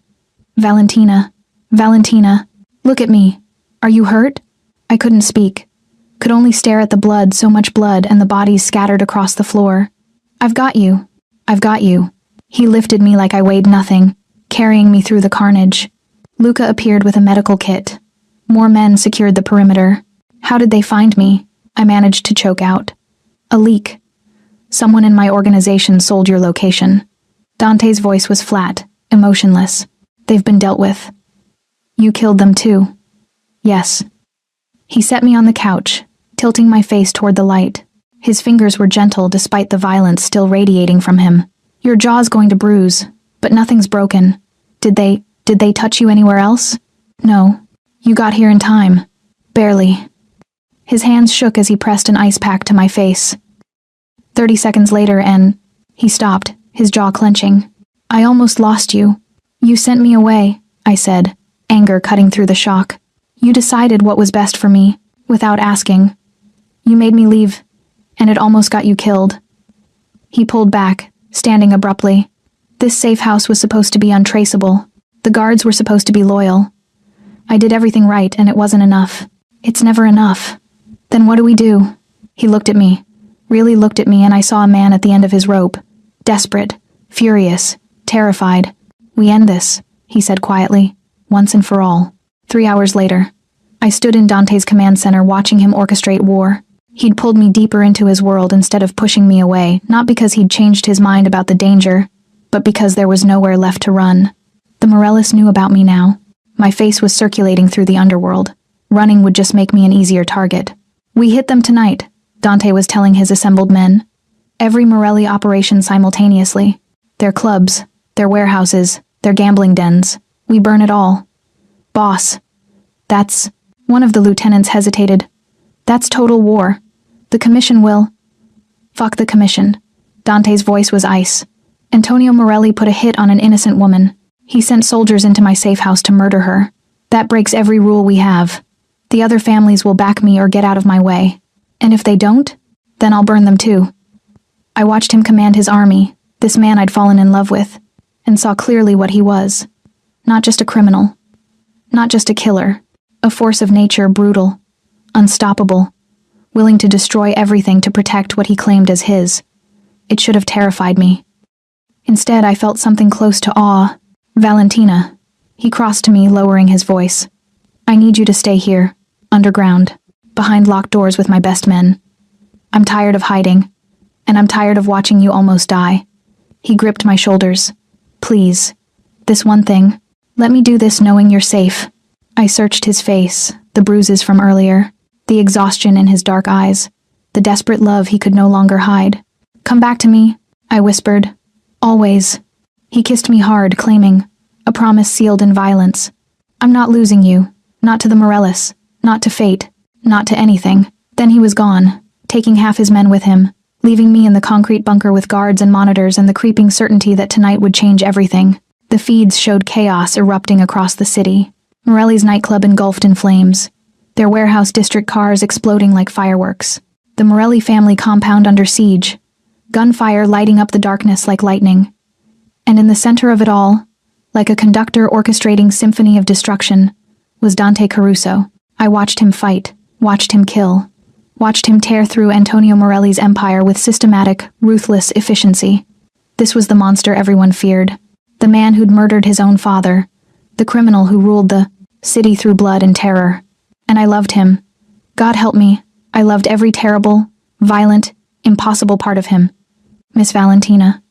Speaker 1: "Valentina, Valentina, look at me. Are you hurt?" I couldn't speak. Could only stare at the blood, so much blood, and the bodies scattered across the floor. "I've got you. I've got you." He lifted me like I weighed nothing, carrying me through the carnage. Luca appeared with a medical kit. More men secured the perimeter. How did they find me? I managed to choke out. "A leak. Someone in my organization sold your location." Dante's voice was flat, emotionless. "They've been dealt with." "You killed them too?" "Yes." He set me on the couch, tilting my face toward the light. His fingers were gentle despite the violence still radiating from him. "Your jaw's going to bruise, but nothing's broken. Did they touch you anywhere else?" "No. You got here in time." "Barely." His hands shook as he pressed an ice pack to my face. 30 seconds later and... He stopped, his jaw clenching. "I almost lost you. You sent me away," I said, anger cutting through the shock. "You decided what was best for me, without asking. You made me leave, and it almost got you killed." He pulled back, standing abruptly. This safe house was supposed to be untraceable. The guards were supposed to be loyal. I did everything right, and it wasn't enough. It's never enough. "Then what do we do?" He looked at me, really looked at me, and I saw a man at the end of his rope. Desperate, furious, terrified. "We end this," he said quietly, "once and for all." 3 hours later, I stood in Dante's command center watching him orchestrate war. He'd pulled me deeper into his world instead of pushing me away, not because he'd changed his mind about the danger, but because there was nowhere left to run. The Morellis knew about me now. My face was circulating through the underworld. Running would just make me an easier target. "We hit them tonight," Dante was telling his assembled men. "Every Morelli operation simultaneously. Their clubs, their warehouses, their gambling dens. We burn it all." "Boss, that's..." One of the lieutenants hesitated. "That's total war. The commission will..." "Fuck the commission." Dante's voice was ice. "Antonio Morelli put a hit on an innocent woman. He sent soldiers into my safe house to murder her. That breaks every rule we have. The other families will back me or get out of my way. And if they don't, then I'll burn them too." I watched him command his army, this man I'd fallen in love with, and saw clearly what he was. Not just a criminal. Not just a killer. A force of nature, brutal, unstoppable, willing to destroy everything to protect what he claimed as his. It should have terrified me. Instead, I felt something close to awe. "Valentina," he crossed to me, lowering his voice. "I need you to stay here, underground, behind locked doors with my best men. I'm tired of hiding, and I'm tired of watching you almost die." He gripped my shoulders. "Please, this one thing. Let me do this knowing you're safe." I searched his face, the bruises from earlier, the exhaustion in his dark eyes, the desperate love he could no longer hide. "Come back to me," I whispered. "Always." He kissed me hard, claiming, a promise sealed in violence. "I'm not losing you. Not to the Morellis. Not to fate. Not to anything." Then he was gone, taking half his men with him, leaving me in the concrete bunker with guards and monitors and the creeping certainty that tonight would change everything. The feeds showed chaos erupting across the city. Morelli's nightclub engulfed in flames. Their warehouse district cars exploding like fireworks. The Morelli family compound under siege. Gunfire lighting up the darkness like lightning. And in the center of it all, like a conductor orchestrating symphony of destruction, was Dante Caruso. I watched him fight, watched him kill, watched him tear through Antonio Morelli's empire with systematic, ruthless efficiency. This was the monster everyone feared, the man who'd murdered his own father, the criminal who ruled the city through blood and terror. And I loved him. God help me, I loved every terrible, violent, impossible part of him. Miss Valentina.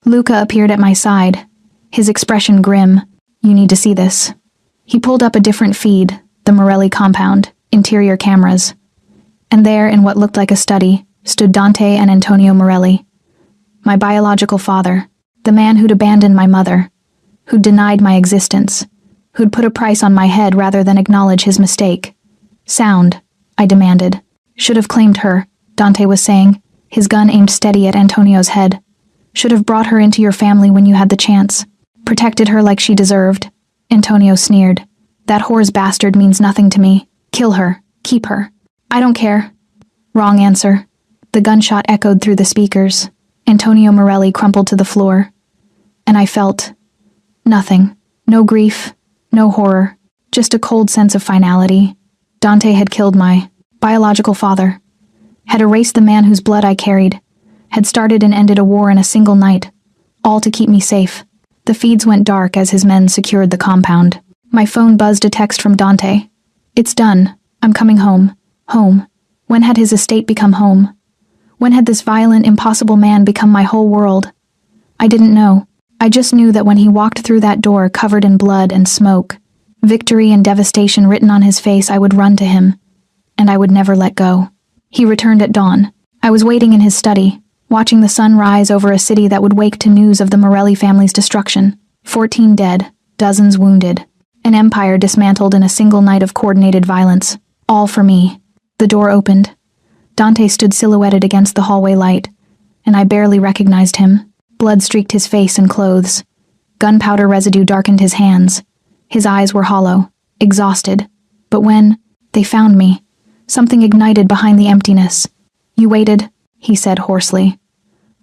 Speaker 1: Luca appeared at my side, his expression grim. You need to see this. He pulled up a different feed, the Morelli compound, interior cameras. And there, in what looked like a study, stood Dante and Antonio Morelli. My biological father, the man who'd abandoned my mother, who'd denied my existence, who'd put a price on my head rather than acknowledge his mistake. Sound, I demanded. Should have claimed her, Dante was saying, his gun aimed steady at Antonio's head. Should have brought her into your family when you had the chance. Protected her like she deserved. Antonio sneered. That whore's bastard means nothing to me. Kill her. Keep her. I don't care. Wrong answer. The gunshot echoed through the speakers. Antonio Morelli crumpled to the floor. And I felt nothing. No grief. No horror. Just a cold sense of finality. Dante had killed my biological father. Had erased the man whose blood I carried. Had started and ended a war in a single night. All to keep me safe. The feeds went dark as his men secured the compound. My phone buzzed a text from Dante. It's done. I'm coming home. Home. When had his estate become home? When had this violent, impossible man become my whole world? I didn't know. I just knew that when he walked through that door covered in blood and smoke, victory and devastation written on his face, I would run to him. And I would never let go. He returned at dawn. I was waiting in his study, watching the sun rise over a city that would wake to news of the Morelli family's destruction. 14 dead, dozens wounded. An empire dismantled in a single night of coordinated violence. All for me. The door opened. Dante stood silhouetted against the hallway light, and I barely recognized him. Blood streaked his face and clothes. Gunpowder residue darkened his hands. His eyes were hollow, exhausted. But when they found me, something ignited behind the emptiness. You waited, he said hoarsely.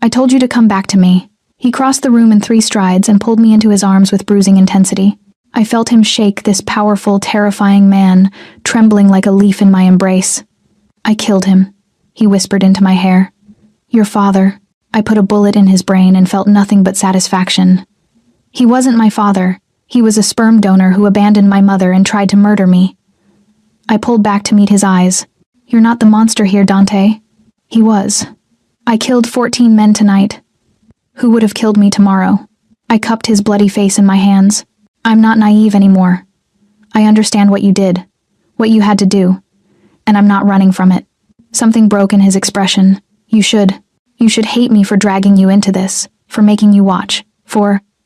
Speaker 1: I told you to come back to me. He crossed the room in 3 strides and pulled me into his arms with bruising intensity. I felt him shake, this powerful, terrifying man, trembling like a leaf in my embrace. I killed him, he whispered into my hair. Your father. I put a bullet in his brain and felt nothing but satisfaction. He wasn't my father. He was a sperm donor who abandoned my mother and tried to murder me. I pulled back to meet his eyes. You're not the monster here, Dante. He was. I killed 14 men tonight. Who would have killed me tomorrow? I cupped his bloody face in my hands. I'm not naive anymore. I understand what you did, what you had to do, and I'm not running from it. Something broke in his expression. You should hate me for dragging you into this, for making you watch,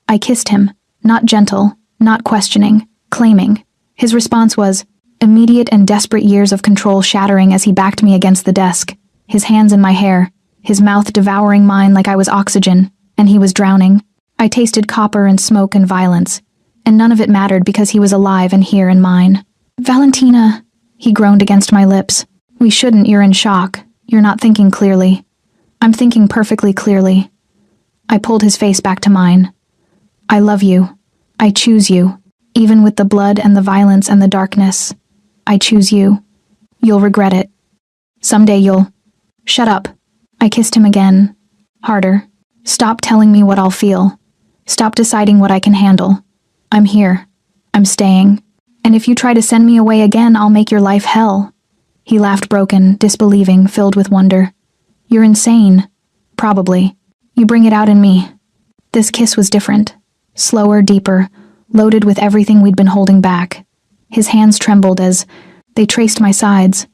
Speaker 1: I kissed him, not gentle, not questioning, claiming. His response was immediate and desperate, years of control shattering as he backed me against the desk, his hands in my hair, his mouth devouring mine like I was oxygen, and he was drowning. I tasted copper and smoke and violence, and none of it mattered because he was alive and here in mine. Valentina, he groaned against my lips. We shouldn't, you're in shock. You're not thinking clearly. I'm thinking perfectly clearly. I pulled his face back to mine. I love you. I choose you. Even with the blood and the violence and the darkness. I choose you. You'll regret it. Someday you'll... Shut up. I kissed him again. Harder. Stop telling me what I'll feel. Stop deciding what I can handle. I'm here. I'm staying. And if you try to send me away again, I'll make your life hell. He laughed, broken, disbelieving, filled with wonder. You're insane. Probably. You bring it out in me. This kiss was different. Slower, deeper, loaded with everything we'd been holding back. His hands trembled as they traced my sides,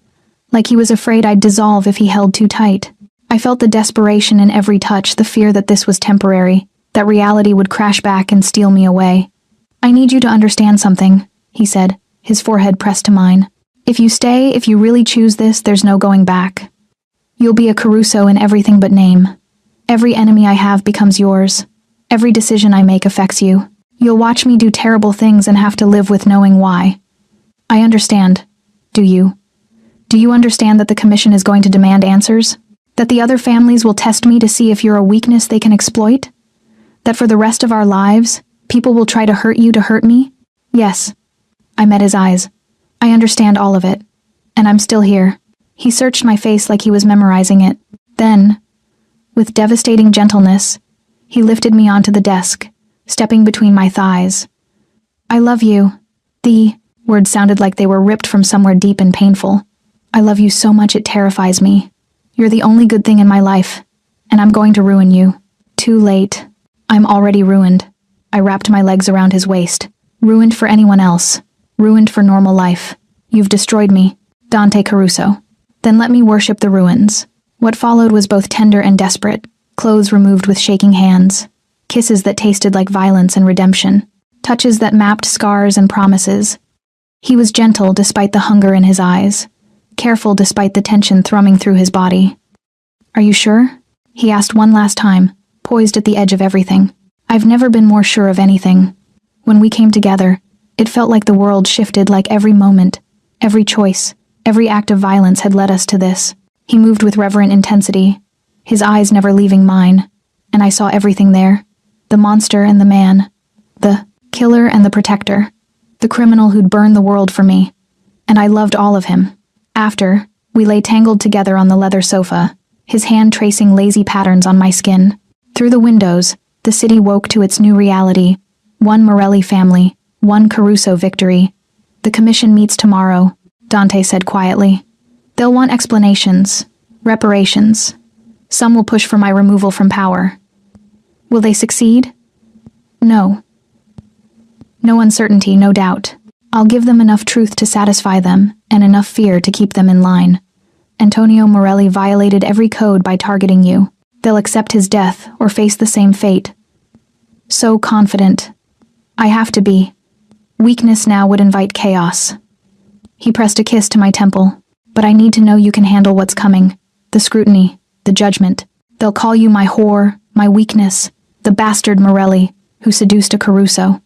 Speaker 1: like he was afraid I'd dissolve if he held too tight. I felt the desperation in every touch, the fear that this was temporary, that reality would crash back and steal me away. I need you to understand something, he said, his forehead pressed to mine. If you stay, if you really choose this, there's no going back. You'll be a Caruso in everything but name. Every enemy I have becomes yours. Every decision I make affects you. You'll watch me do terrible things and have to live with knowing why. I understand. Do you? Do you understand that the commission is going to demand answers? That the other families will test me to see if you're a weakness they can exploit? That for the rest of our lives, People will try to hurt me? Yes. I met his eyes. I understand all of it. And I'm still here. He searched my face like he was memorizing it. Then, with devastating gentleness, he lifted me onto the desk, stepping between my thighs. I love you. The words sounded like they were ripped from somewhere deep and painful. I love you so much it terrifies me. You're the only good thing in my life, and I'm going to ruin you. Too late. I'm already ruined. I wrapped my legs around his waist. Ruined for anyone else. Ruined for normal life. You've destroyed me, Dante Caruso. Then let me worship the ruins. What followed was both tender and desperate. Clothes removed with shaking hands. Kisses that tasted like violence and redemption. Touches that mapped scars and promises. He was gentle despite the hunger in his eyes. Careful despite the tension thrumming through his body. Are you sure? He asked one last time, poised at the edge of everything. I've never been more sure of anything. When we came together, it felt like the world shifted, like every moment, every choice, every act of violence had led us to this. He moved with reverent intensity, his eyes never leaving mine, and I saw everything there. The monster and the man. The killer and the protector. The criminal who'd burned the world for me. And I loved all of him. After, we lay tangled together on the leather sofa, his hand tracing lazy patterns on my skin. Through the windows, the city woke to its new reality. One Morelli family, one Caruso victory. The commission meets tomorrow, Dante said quietly. They'll want explanations, reparations. Some will push for my removal from power. Will they succeed? No. No uncertainty, no doubt. I'll give them enough truth to satisfy them, and enough fear to keep them in line. Antonio Morelli violated every code by targeting you. They'll accept his death or face the same fate. So confident. I have to be. Weakness now would invite chaos. He pressed a kiss to my temple. But I need to know you can handle what's coming. The scrutiny, the judgment. They'll call you my whore, my weakness, the bastard Morelli, who seduced a Caruso.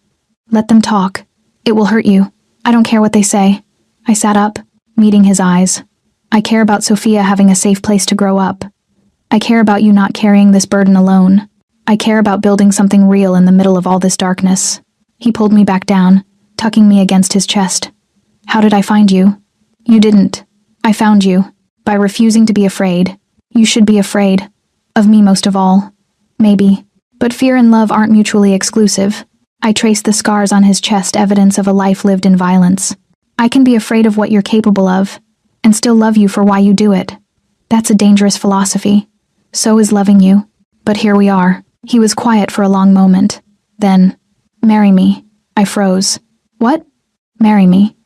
Speaker 1: Let them talk. It will hurt you. I don't care what they say. I sat up, meeting his eyes. I care about Sophia having a safe place to grow up. I care about you not carrying this burden alone. I care about building something real in the middle of all this darkness. He pulled me back down, tucking me against his chest. How did I find you? You didn't. I found you. By refusing to be afraid. You should be afraid. Of me most of all. Maybe. But fear and love aren't mutually exclusive. I traced the scars on his chest, evidence of a life lived in violence. I can be afraid of what you're capable of, and still love you for why you do it. That's a dangerous philosophy. So is loving you. But here we are. He was quiet for a long moment. Then, marry me. I froze. What? Marry me.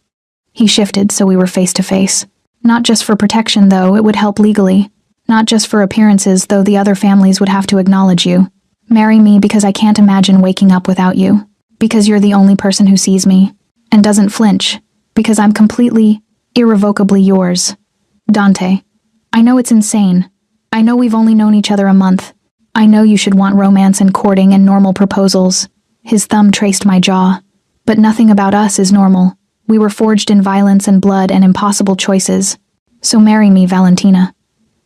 Speaker 1: He shifted so we were face to face. Not just for protection, though, it would help legally. Not just for appearances, though the other families would have to acknowledge you. Marry me because I can't imagine waking up without you. Because you're the only person who sees me. And doesn't flinch. Because I'm completely, irrevocably yours. Dante. I know it's insane. I know we've only known each other a month. I know you should want romance and courting and normal proposals. His thumb traced my jaw. But nothing about us is normal. We were forged in violence and blood and impossible choices. So marry me, Valentina.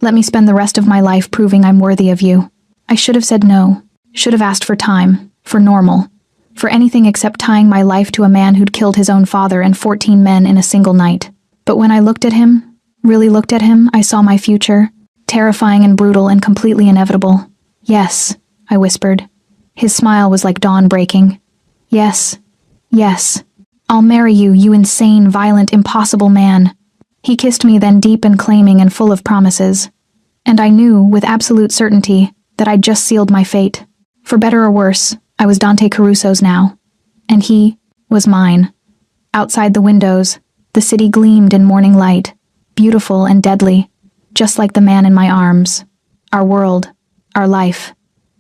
Speaker 1: Let me spend the rest of my life proving I'm worthy of you. I should have said no. Should have asked for time. For normal. For anything except tying my life to a man who'd killed his own father and 14 men in a single night. But when I looked at him, really looked at him, I saw my future. Terrifying and brutal and completely inevitable. Yes, I whispered. His smile was like dawn breaking. Yes. Yes. I'll marry you, you insane, violent, impossible man. He kissed me then, deep and claiming and full of promises. And I knew, with absolute certainty, that I'd just sealed my fate. For better or worse, I was Dante Caruso's now. And he was mine. Outside the windows, the city gleamed in morning light, beautiful and deadly, just like the man in my arms. Our world, our life,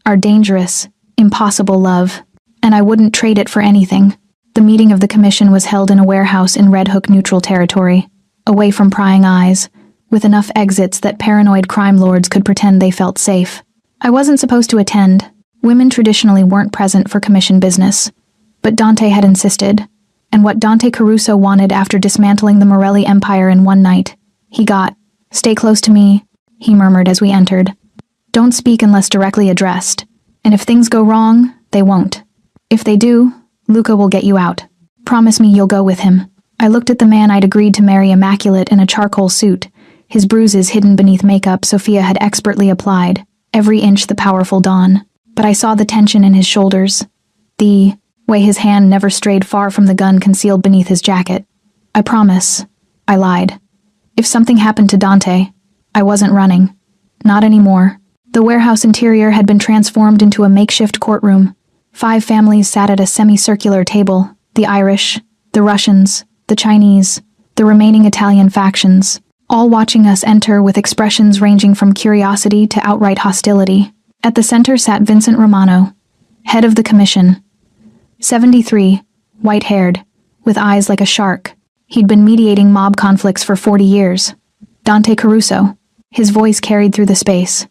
Speaker 1: our dangerous, impossible love. And I wouldn't trade it for anything. The meeting of the commission was held in a warehouse in Red Hook neutral territory, away from prying eyes, with enough exits that paranoid crime lords could pretend they felt safe. I wasn't supposed to attend. Women traditionally weren't present for commission business. But Dante had insisted, and what Dante Caruso wanted after dismantling the Morelli Empire in one night, he got. Stay close to me, he murmured as we entered. Don't speak unless directly addressed, and if things go wrong, they won't. If they do, Luca will get you out. Promise me you'll go with him. I looked at the man I'd agreed to marry, immaculate in a charcoal suit, his bruises hidden beneath makeup Sophia had expertly applied, every inch the powerful Don. But I saw the tension in his shoulders, the way his hand never strayed far from the gun concealed beneath his jacket. I promise, I lied. If something happened to Dante, I wasn't running. Not anymore. The warehouse interior had been transformed into a makeshift courtroom. 5 families sat at a semicircular table, the Irish, the Russians, the Chinese, the remaining Italian factions, all watching us enter with expressions ranging from curiosity to outright hostility. At the center sat Vincent Romano, head of the commission. 73, white-haired, with eyes like a shark. He'd been mediating mob conflicts for 40 years. Dante Caruso. His voice carried through the space.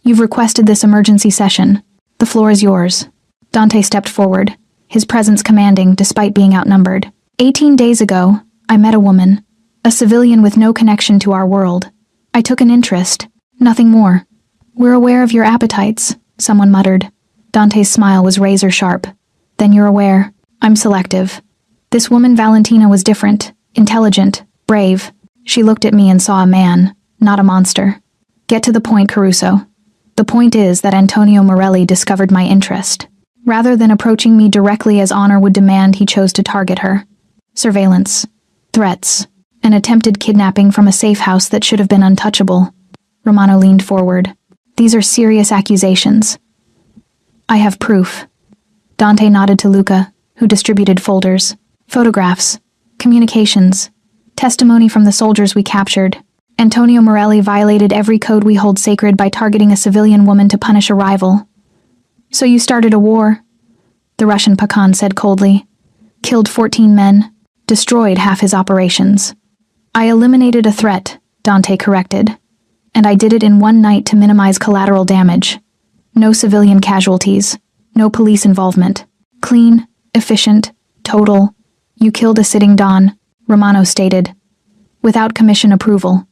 Speaker 1: You've requested this emergency session. The floor is yours. Dante stepped forward, his presence commanding despite being outnumbered. 18 days ago, I met a woman, a civilian with no connection to our world. I took an interest, nothing more. We're aware of your appetites, someone muttered. Dante's smile was razor sharp. Then you're aware. I'm selective. This woman Valentina was different, intelligent, brave. She looked at me and saw a man, not a monster. Get to the point, Caruso. The point is that Antonio Morelli discovered my interest. Rather than approaching me directly as honor would demand, he chose to target her. Surveillance. Threats. An attempted kidnapping from a safe house that should have been untouchable. Romano leaned forward. These are serious accusations. I have proof. Dante nodded to Luca, who distributed folders, photographs, communications, testimony from the soldiers we captured. Antonio Morelli violated every code we hold sacred by targeting a civilian woman to punish a rival. So you started a war? The Russian Pacan said coldly. Killed 14 men, destroyed half his operations. I eliminated a threat, Dante corrected. And I did it in one night to minimize collateral damage. No civilian casualties, no police involvement. Clean, efficient, total. You killed a sitting Don, Romano stated. Without commission approval.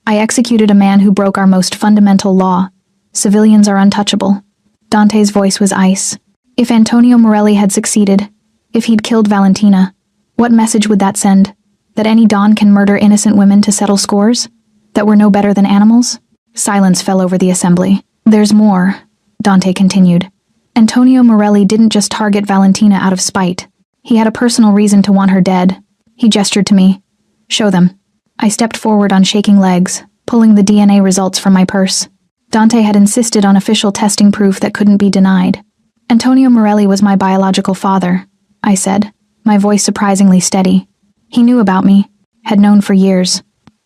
Speaker 1: I executed a man who broke our most fundamental law. Civilians are untouchable. Dante's voice was ice. If Antonio Morelli had succeeded, if he'd killed Valentina, what message would that send? That any Don can murder innocent women to settle scores? That we're no better than animals? Silence fell over the assembly. There's more, Dante continued. Antonio Morelli didn't just target Valentina out of spite. He had a personal reason to want her dead. He gestured to me. Show them. I stepped forward on shaking legs, pulling the DNA results from my purse. Dante had insisted on official testing proof that couldn't be denied. Antonio Morelli was my biological father, I said, my voice surprisingly steady. He knew about me, had known for years.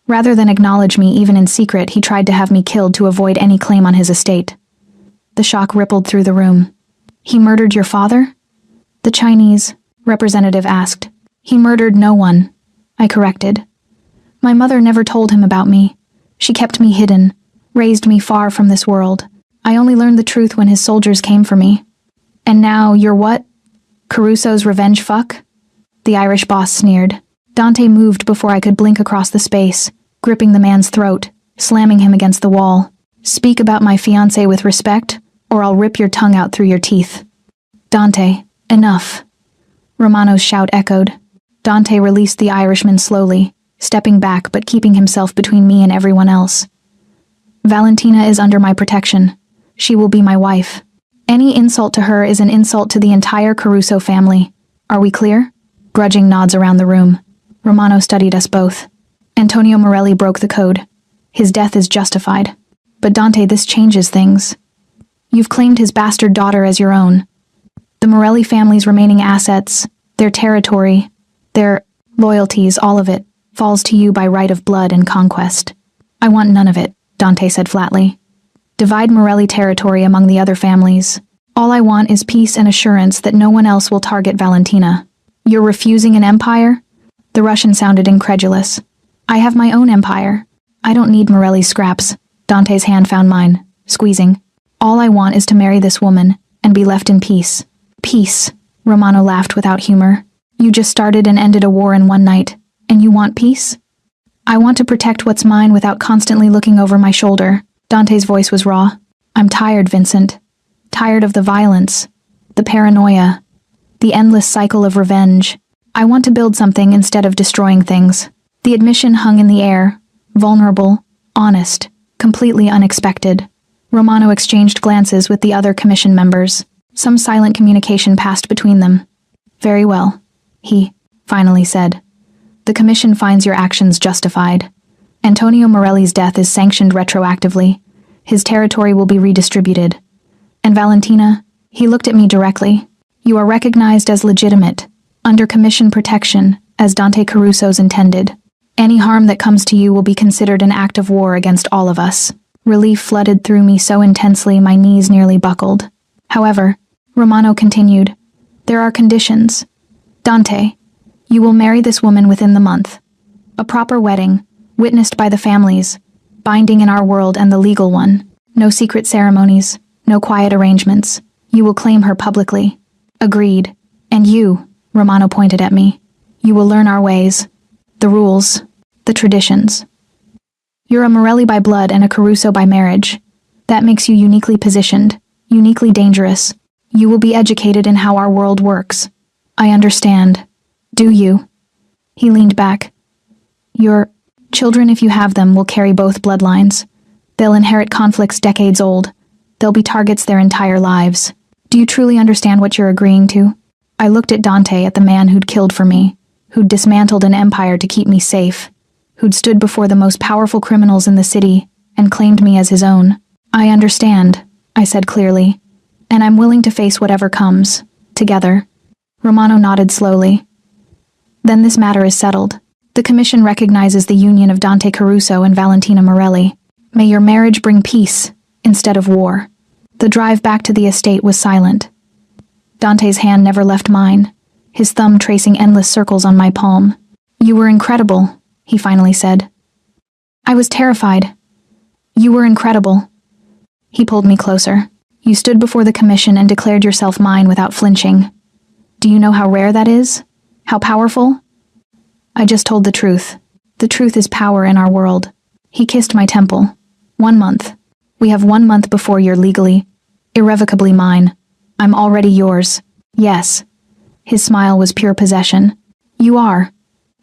Speaker 1: Rather than acknowledge me even in secret, he tried to have me killed to avoid any claim on his estate. The shock rippled through the room. He murdered your father? The Chinese representative asked. He murdered no one, I corrected. My mother never told him about me. She kept me hidden, raised me far from this world. I only learned the truth when his soldiers came for me. And now you're what? Caruso's revenge fuck? The Irish boss sneered. Dante moved before I could blink across the space, gripping the man's throat, slamming him against the wall. Speak about my fiancé with respect, or I'll rip your tongue out through your teeth. Dante, enough. Romano's shout echoed. Dante released the Irishman slowly, stepping back but keeping himself between me and everyone else. Valentina is under my protection. She will be my wife. Any insult to her is an insult to the entire Caruso family. Are we clear? Grudging nods around the room. Romano studied us both. Antonio Morelli broke the code. His death is justified. But Dante, this changes things. You've claimed his bastard daughter as your own. The Morelli family's remaining assets, their territory, their loyalties, all of it, falls to you by right of blood and conquest. I want none of it, Dante said flatly. Divide Morelli territory among the other families. All I want is peace and assurance that no one else will target Valentina. You're refusing an empire? The Russian sounded incredulous. I have my own empire. I don't need Morelli's scraps. Dante's hand found mine, squeezing. All I want is to marry this woman and be left in peace. Peace, Romano laughed without humor. You just started and ended a war in one night, and you want peace? I want to protect what's mine without constantly looking over my shoulder. Dante's voice was raw. I'm tired, Vincent. Tired of the violence, the paranoia, The endless cycle of revenge. I want to build something instead of destroying things. The admission hung in the air, vulnerable, honest, completely unexpected. Romano exchanged glances with the other commission members. Some silent communication passed between them. "Very well," he finally said. "The commission finds your actions justified. Antonio Morelli's death is sanctioned retroactively. His territory will be redistributed. And Valentina," he looked at me directly, "you are recognized as legitimate, under commission protection, as Dante Caruso's intended. Any harm that comes to you will be considered an act of war against all of us." Relief flooded through me so intensely my knees nearly buckled. "However," Romano continued, "there are conditions. Dante, you will marry this woman within the month. A proper wedding, witnessed by the families, binding in our world and the legal one. No secret ceremonies, no quiet arrangements. You will claim her publicly." "Agreed. And you," Romano pointed at me, "you will learn our ways, the rules, the traditions. You're a Morelli by blood and a Caruso by marriage. That makes you uniquely positioned, uniquely dangerous. You will be educated in how our world works." "I understand. Do you?" He leaned back. "Your children, if you have them, will carry both bloodlines. They'll inherit conflicts decades old. They'll be targets their entire lives. Do you truly understand what you're agreeing to?" I looked at Dante, at the man who'd killed for me, who'd dismantled an empire to keep me safe, who'd stood before the most powerful criminals in the city and claimed me as his own. "I understand," I said clearly, "and I'm willing to face whatever comes, together." Romano nodded slowly. "Then this matter is settled. The commission recognizes the union of Dante Caruso and Valentina Morelli. May your marriage bring peace instead of war." The drive back to the estate was silent. Dante's hand never left mine, his thumb tracing endless circles on my palm. "You were incredible," he finally said. I was terrified. "You were incredible." He pulled me closer. "You stood before the commission and declared yourself mine without flinching. Do you know how rare that is? How powerful?" I just told the truth. The truth is power in our world. He kissed my temple. 1 month. We have 1 month before you're legally, irrevocably mine. I'm already yours. Yes. His smile was pure possession. "You are."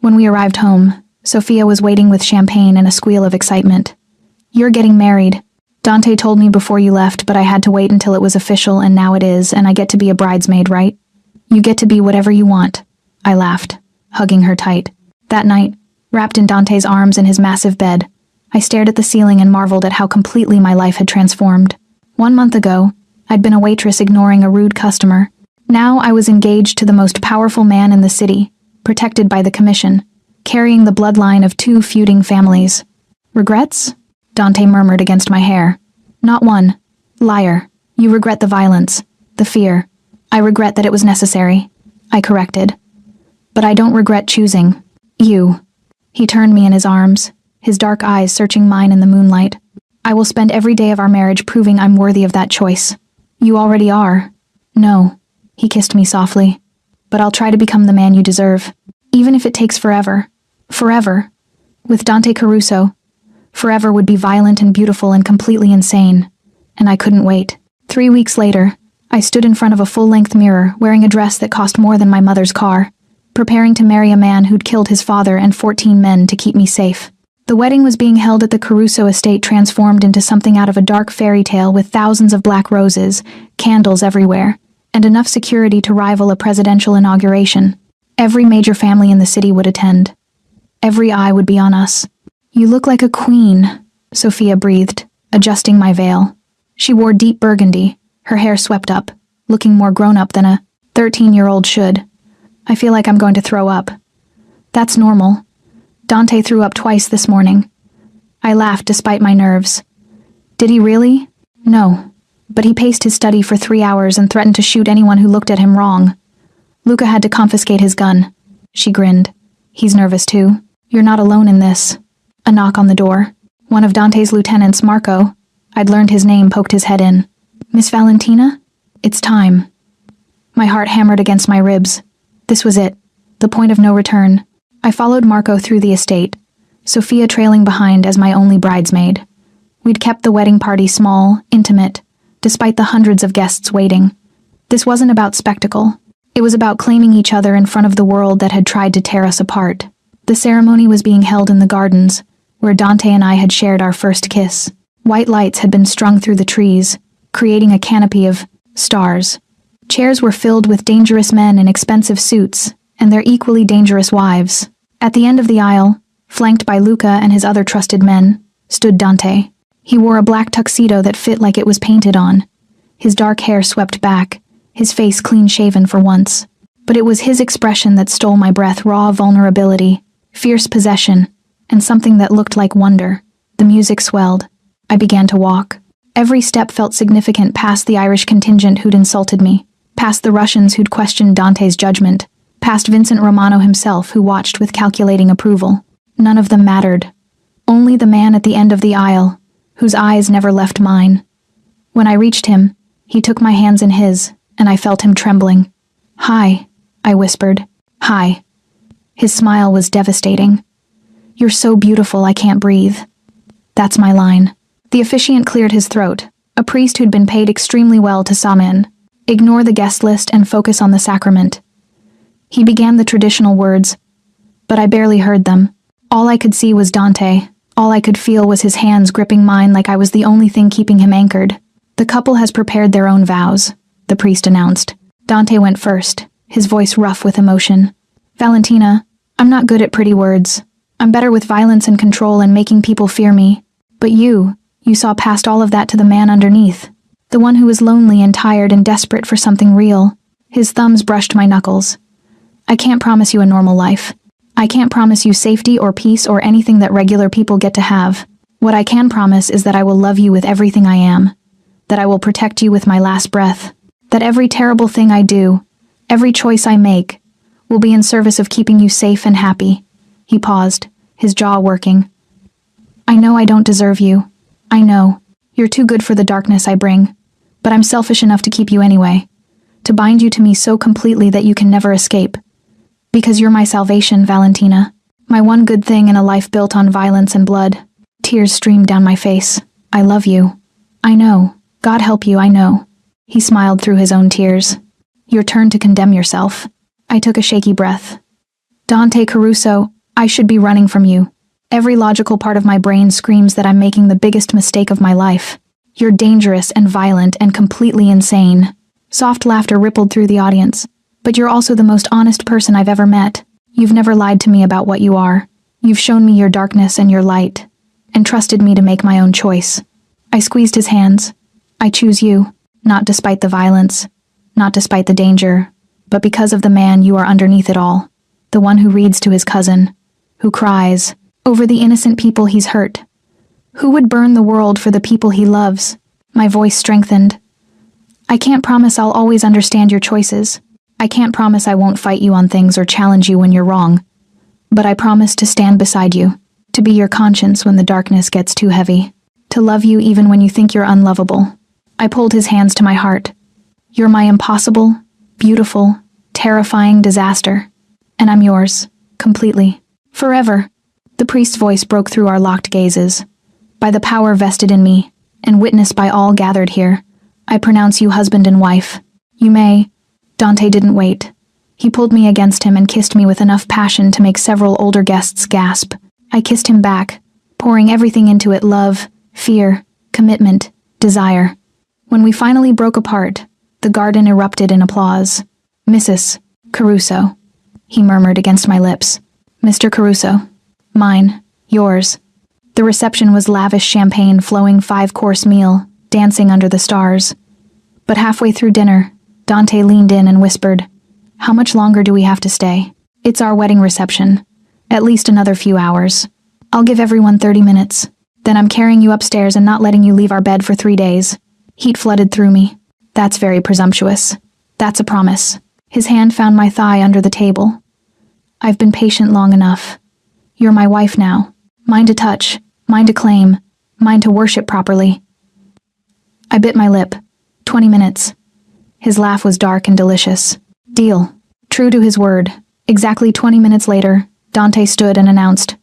Speaker 1: When we arrived home, Sophia was waiting with champagne and a squeal of excitement. "You're getting married. Dante told me before you left, but I had to wait until it was official, and now it is, and I get to be a bridesmaid, right?" "You get to be whatever you want," I laughed, hugging her tight. That night, wrapped in Dante's arms in his massive bed, I stared at the ceiling and marveled at how completely my life had transformed. 1 month ago, I'd been a waitress ignoring a rude customer. Now I was engaged to the most powerful man in the city, protected by the commission, carrying the bloodline of 2 feuding families. "Regrets?" Dante murmured against my hair. "Not one. Liar. You regret the violence, the fear. I regret that it was necessary," I corrected. "But I don't regret choosing you." He turned me in his arms, his dark eyes searching mine in the moonlight. "I will spend every day of our marriage proving I'm worthy of that choice." "You already are." "No." He kissed me softly. "But I'll try to become the man you deserve, even if it takes forever. Forever. With Dante Caruso, forever would be violent and beautiful and completely insane. And I couldn't wait." 3 weeks later, I stood in front of a full-length mirror wearing a dress that cost more than my mother's car, preparing to marry a man who'd killed his father and 14 men to keep me safe. The wedding was being held at the Caruso estate, transformed into something out of a dark fairy tale, with thousands of black roses, candles everywhere, and enough security to rival a presidential inauguration. Every major family in the city would attend. Every eye would be on us. "You look like a queen," Sophia breathed, adjusting my veil. She wore deep burgundy, her hair swept up, looking more grown-up than a 13-year-old should. "I feel like I'm going to throw up." "That's normal. Dante threw up twice this morning." I laughed despite my nerves. "Did he really?" "No. But he paced his study for 3 hours and threatened to shoot anyone who looked at him wrong. Luca had to confiscate his gun." She grinned. "He's nervous too. You're not alone in this." A knock on the door. One of Dante's lieutenants, Marco, I'd learned his name, poked his head in. "Miss Valentina? It's time." My heart hammered against my ribs. This was it. The point of no return. I followed Marco through the estate, Sophia trailing behind as my only bridesmaid. We'd kept the wedding party small, intimate, despite the hundreds of guests waiting. This wasn't about spectacle. It was about claiming each other in front of the world that had tried to tear us apart. The ceremony was being held in the gardens, where Dante and I had shared our first kiss. White lights had been strung through the trees, creating a canopy of stars. Chairs were filled with dangerous men in expensive suits, and their equally dangerous wives. At the end of the aisle, flanked by Luca and his other trusted men, stood Dante. He wore a black tuxedo that fit like it was painted on. His dark hair swept back, his face clean-shaven for once. But it was his expression that stole my breath, raw vulnerability, fierce possession, and something that looked like wonder. The music swelled. I began to walk. Every step felt significant, past the Irish contingent who'd insulted me, past the Russians who'd questioned Dante's judgment, past Vincent Romano himself who watched with calculating approval. None of them mattered. Only the man at the end of the aisle, whose eyes never left mine. When I reached him, he took my hands in his, and I felt him trembling. "Hi," I whispered. "Hi." His smile was devastating. "You're so beautiful, I can't breathe." That's my line. The officiant cleared his throat, a priest who'd been paid extremely well to summon. Ignore the guest list and focus on the sacrament. He began the traditional words, but I barely heard them. All I could see was Dante. All I could feel was his hands gripping mine like I was the only thing keeping him anchored. "The couple has prepared their own vows," the priest announced. Dante went first, his voice rough with emotion. "Valentina, I'm not good at pretty words. I'm better with violence and control and making people fear me. But you saw past all of that to the man underneath. The one who was lonely and tired and desperate for something real." His thumbs brushed my knuckles. "I can't promise you a normal life. I can't promise you safety or peace or anything that regular people get to have. What I can promise is that I will love you with everything I am, that I will protect you with my last breath, that every terrible thing I do, every choice I make, will be in service of keeping you safe and happy." He paused, his jaw working. "I know I don't deserve you. I know. You're too good for the darkness I bring. But I'm selfish enough to keep you anyway, to bind you to me so completely that you can never escape. Because you're my salvation, Valentina. My one good thing in a life built on violence and blood." Tears streamed down my face. "I love you. I know. God help you, I know." He smiled through his own tears. "Your turn to condemn yourself." I took a shaky breath. "Dante Caruso, I should be running from you. Every logical part of my brain screams that I'm making the biggest mistake of my life. You're dangerous and violent and completely insane." Soft laughter rippled through the audience. "But you're also the most honest person I've ever met. You've never lied to me about what you are. You've shown me your darkness and your light, and trusted me to make my own choice." I squeezed his hands. "I choose you, not despite the violence, not despite the danger, but because of the man you are underneath it all. The one who reads to his cousin, who cries over the innocent people he's hurt. Who would burn the world for the people he loves?" My voice strengthened. "I can't promise I'll always understand your choices. I can't promise I won't fight you on things or challenge you when you're wrong. But I promise to stand beside you, to be your conscience when the darkness gets too heavy, to love you even when you think you're unlovable." I pulled his hands to my heart. "You're my impossible, beautiful, terrifying disaster. And I'm yours, completely, forever." The priest's voice broke through our locked gazes. "By the power vested in me, and witnessed by all gathered here, I pronounce you husband and wife. You may—" Dante didn't wait. He pulled me against him and kissed me with enough passion to make several older guests gasp. I kissed him back, pouring everything into it: love, fear, commitment, desire. When we finally broke apart, the garden erupted in applause. "Mrs. Caruso," he murmured against my lips. "Mr. Caruso. Mine. Yours." The reception was lavish champagne, flowing 5-course meal, dancing under the stars. But halfway through dinner, Dante leaned in and whispered, "How much longer do we have to stay? It's our wedding reception. At least another few hours. I'll give everyone 30 minutes. Then I'm carrying you upstairs and not letting you leave our bed for 3 days." Heat flooded through me. "That's very presumptuous. That's a promise." His hand found my thigh under the table. "I've been patient long enough. You're my wife now. Mine to touch, mine to claim, mine to worship properly." I bit my lip. 20 minutes. His laugh was dark and delicious. "Deal." True to his word, exactly 20 minutes later, Dante stood and announced,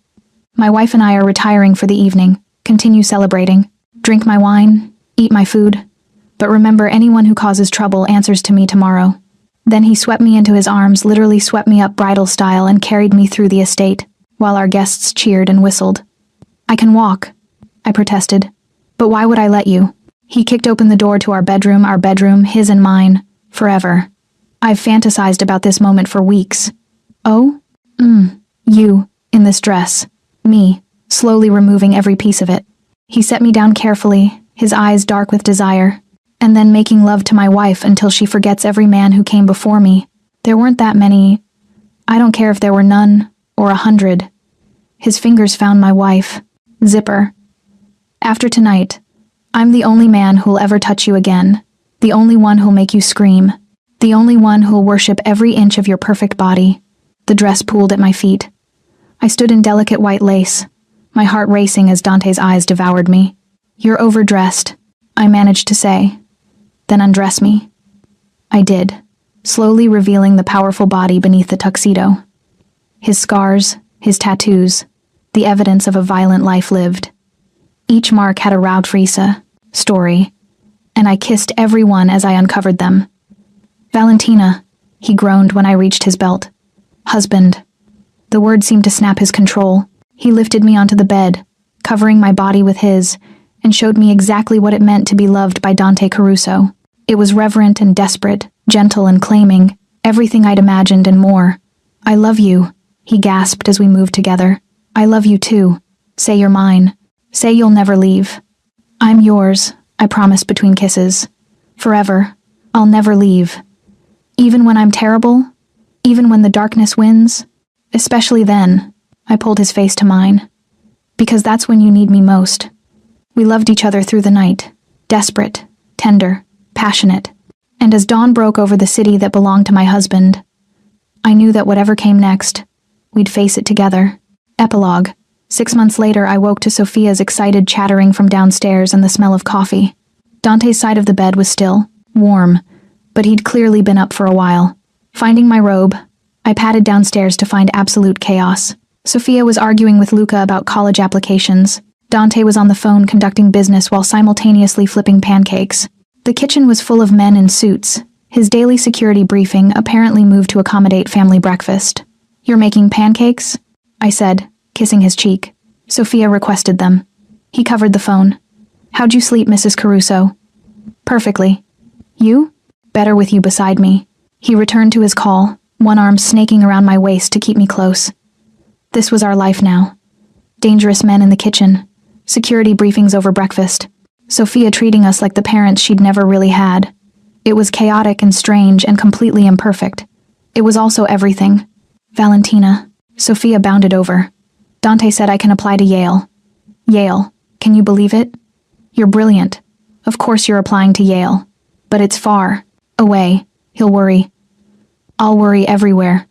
Speaker 1: "My wife and I are retiring for the evening. Continue celebrating. Drink my wine, eat my food. But remember, anyone who causes trouble answers to me tomorrow." Then he swept me into his arms, literally swept me up bridal style, and carried me through the estate, while our guests cheered and whistled. "I can walk," I protested. "But why would I let you?" He kicked open the door to our bedroom, his and mine, forever. I've fantasized about this moment for weeks. Oh? You, in this dress. Me, slowly removing every piece of it. He set me down carefully, his eyes dark with desire, and then making love to my wife until she forgets every man who came before me. There weren't that many. I don't care if there were none, or 100. His fingers found my wife. Zipper. "After tonight, I'm the only man who'll ever touch you again. The only one who'll make you scream. The only one who'll worship every inch of your perfect body." The dress pooled at my feet. I stood in delicate white lace, my heart racing as Dante's eyes devoured me. "You're overdressed," I managed to say. "Then undress me." I did, slowly revealing the powerful body beneath the tuxedo. His scars, his tattoos, the evidence of a violent life lived. Each mark had a Raudfriese story, and I kissed every one as I uncovered them. "Valentina," he groaned when I reached his belt. "Husband." The word seemed to snap his control. He lifted me onto the bed, covering my body with his, and showed me exactly what it meant to be loved by Dante Caruso. It was reverent and desperate, gentle and claiming, everything I'd imagined and more. "I love you," he gasped as we moved together. "I love you too. Say you're mine. Say you'll never leave." "I'm yours," I promised between kisses. "Forever. I'll never leave. Even when I'm terrible? Even when the darkness wins? Especially then." I pulled his face to mine. "Because that's when you need me most." We loved each other through the night. Desperate, tender, passionate. And as dawn broke over the city that belonged to my husband, I knew that whatever came next, we'd face it together. Epilogue. 6 months later, I woke to Sophia's excited chattering from downstairs and the smell of coffee. Dante's side of the bed was still, warm, but he'd clearly been up for a while. Finding my robe, I padded downstairs to find absolute chaos. Sophia was arguing with Luca about college applications. Dante was on the phone conducting business while simultaneously flipping pancakes. The kitchen was full of men in suits. His daily security briefing apparently moved to accommodate family breakfast. "You're making pancakes?" I said, kissing his cheek. Sophia requested them. He covered the phone. "How'd you sleep, Mrs. Caruso?" "Perfectly." "You?" "Better with you beside me." He returned to his call, one arm snaking around my waist to keep me close. This was our life now. Dangerous men in the kitchen. Security briefings over breakfast. Sophia treating us like the parents she'd never really had. It was chaotic and strange and completely imperfect. It was also everything. "Valentina." Sophia bounded over. "Dante said I can apply to Yale." "Yale? Can you believe it?" "You're brilliant. Of course you're applying to Yale. But it's far. Away. He'll worry." "I'll worry everywhere."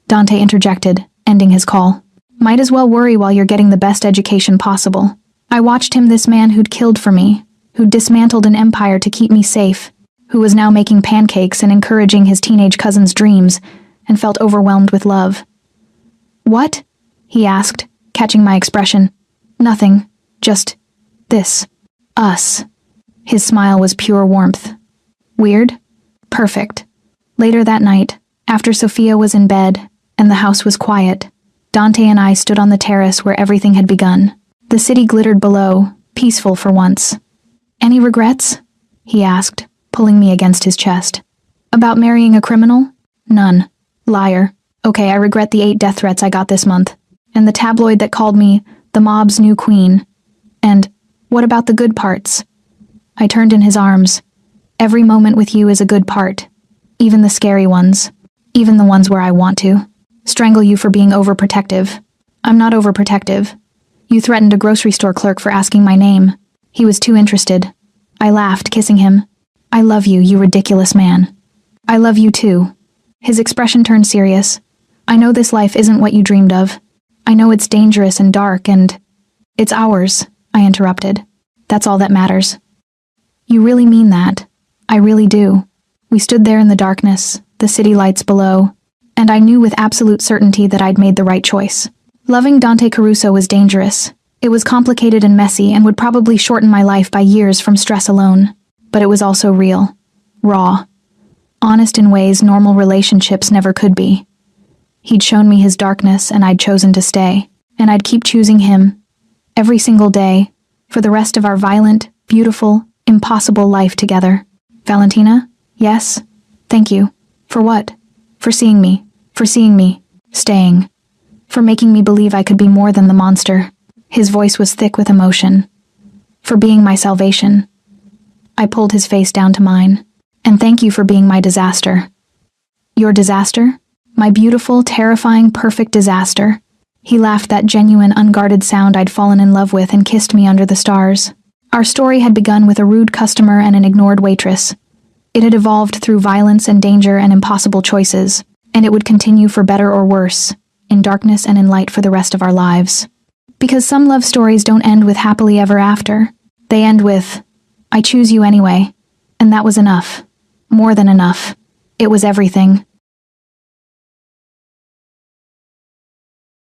Speaker 1: Dante interjected, ending his call. "Might as well worry while you're getting the best education possible." I watched him, this man who'd killed for me, who'd dismantled an empire to keep me safe, who was now making pancakes and encouraging his teenage cousin's dreams, and felt overwhelmed with love. "What?" he asked, catching my expression. "Nothing. Just this. Us." His smile was pure warmth. "Weird? Perfect." Later that night, after Sophia was in bed and the house was quiet, Dante and I stood on the terrace where everything had begun. The city glittered below, peaceful for once. "Any regrets?" he asked, pulling me against his chest. "About marrying a criminal? None. Liar. Okay, I regret the 8 death threats I got this month, and the tabloid that called me the mob's new queen. And what about the good parts?" I turned in his arms. "Every moment with you is a good part. Even the scary ones. Even the ones where I want to strangle you for being overprotective. I'm not overprotective. You threatened a grocery store clerk for asking my name. He was too interested." I laughed, kissing him. "I love you, you ridiculous man." "I love you too." His expression turned serious. "I know this life isn't what you dreamed of. I know it's dangerous and dark and—" "It's ours," I interrupted. "That's all that matters." "You really mean that?" "I really do." We stood there in the darkness, the city lights below, and I knew with absolute certainty that I'd made the right choice. Loving Dante Caruso was dangerous. It was complicated and messy and would probably shorten my life by years from stress alone. But it was also real. Raw. honest in ways normal relationships never could be. He'd shown me his darkness, and I'd chosen to stay. And I'd keep choosing him, every single day, for the rest of our violent, beautiful, impossible life together. Valentina? Yes? Thank you. For what? For seeing me. For seeing me. Staying. For making me believe I could be more than the monster. His voice was thick with emotion. For being my salvation. I pulled his face down to mine. And thank you for being my disaster. Your disaster? My beautiful, terrifying, perfect disaster. He laughed, that genuine, unguarded sound I'd fallen in love with, and kissed me under the stars. Our story had begun with a rude customer and an ignored waitress. It had evolved through violence and danger and impossible choices, and it would continue for better or worse, in darkness and in light for the rest of our lives. Because some love stories don't end with happily ever after. They end with, I choose you anyway. And that was enough. More than enough. It was everything.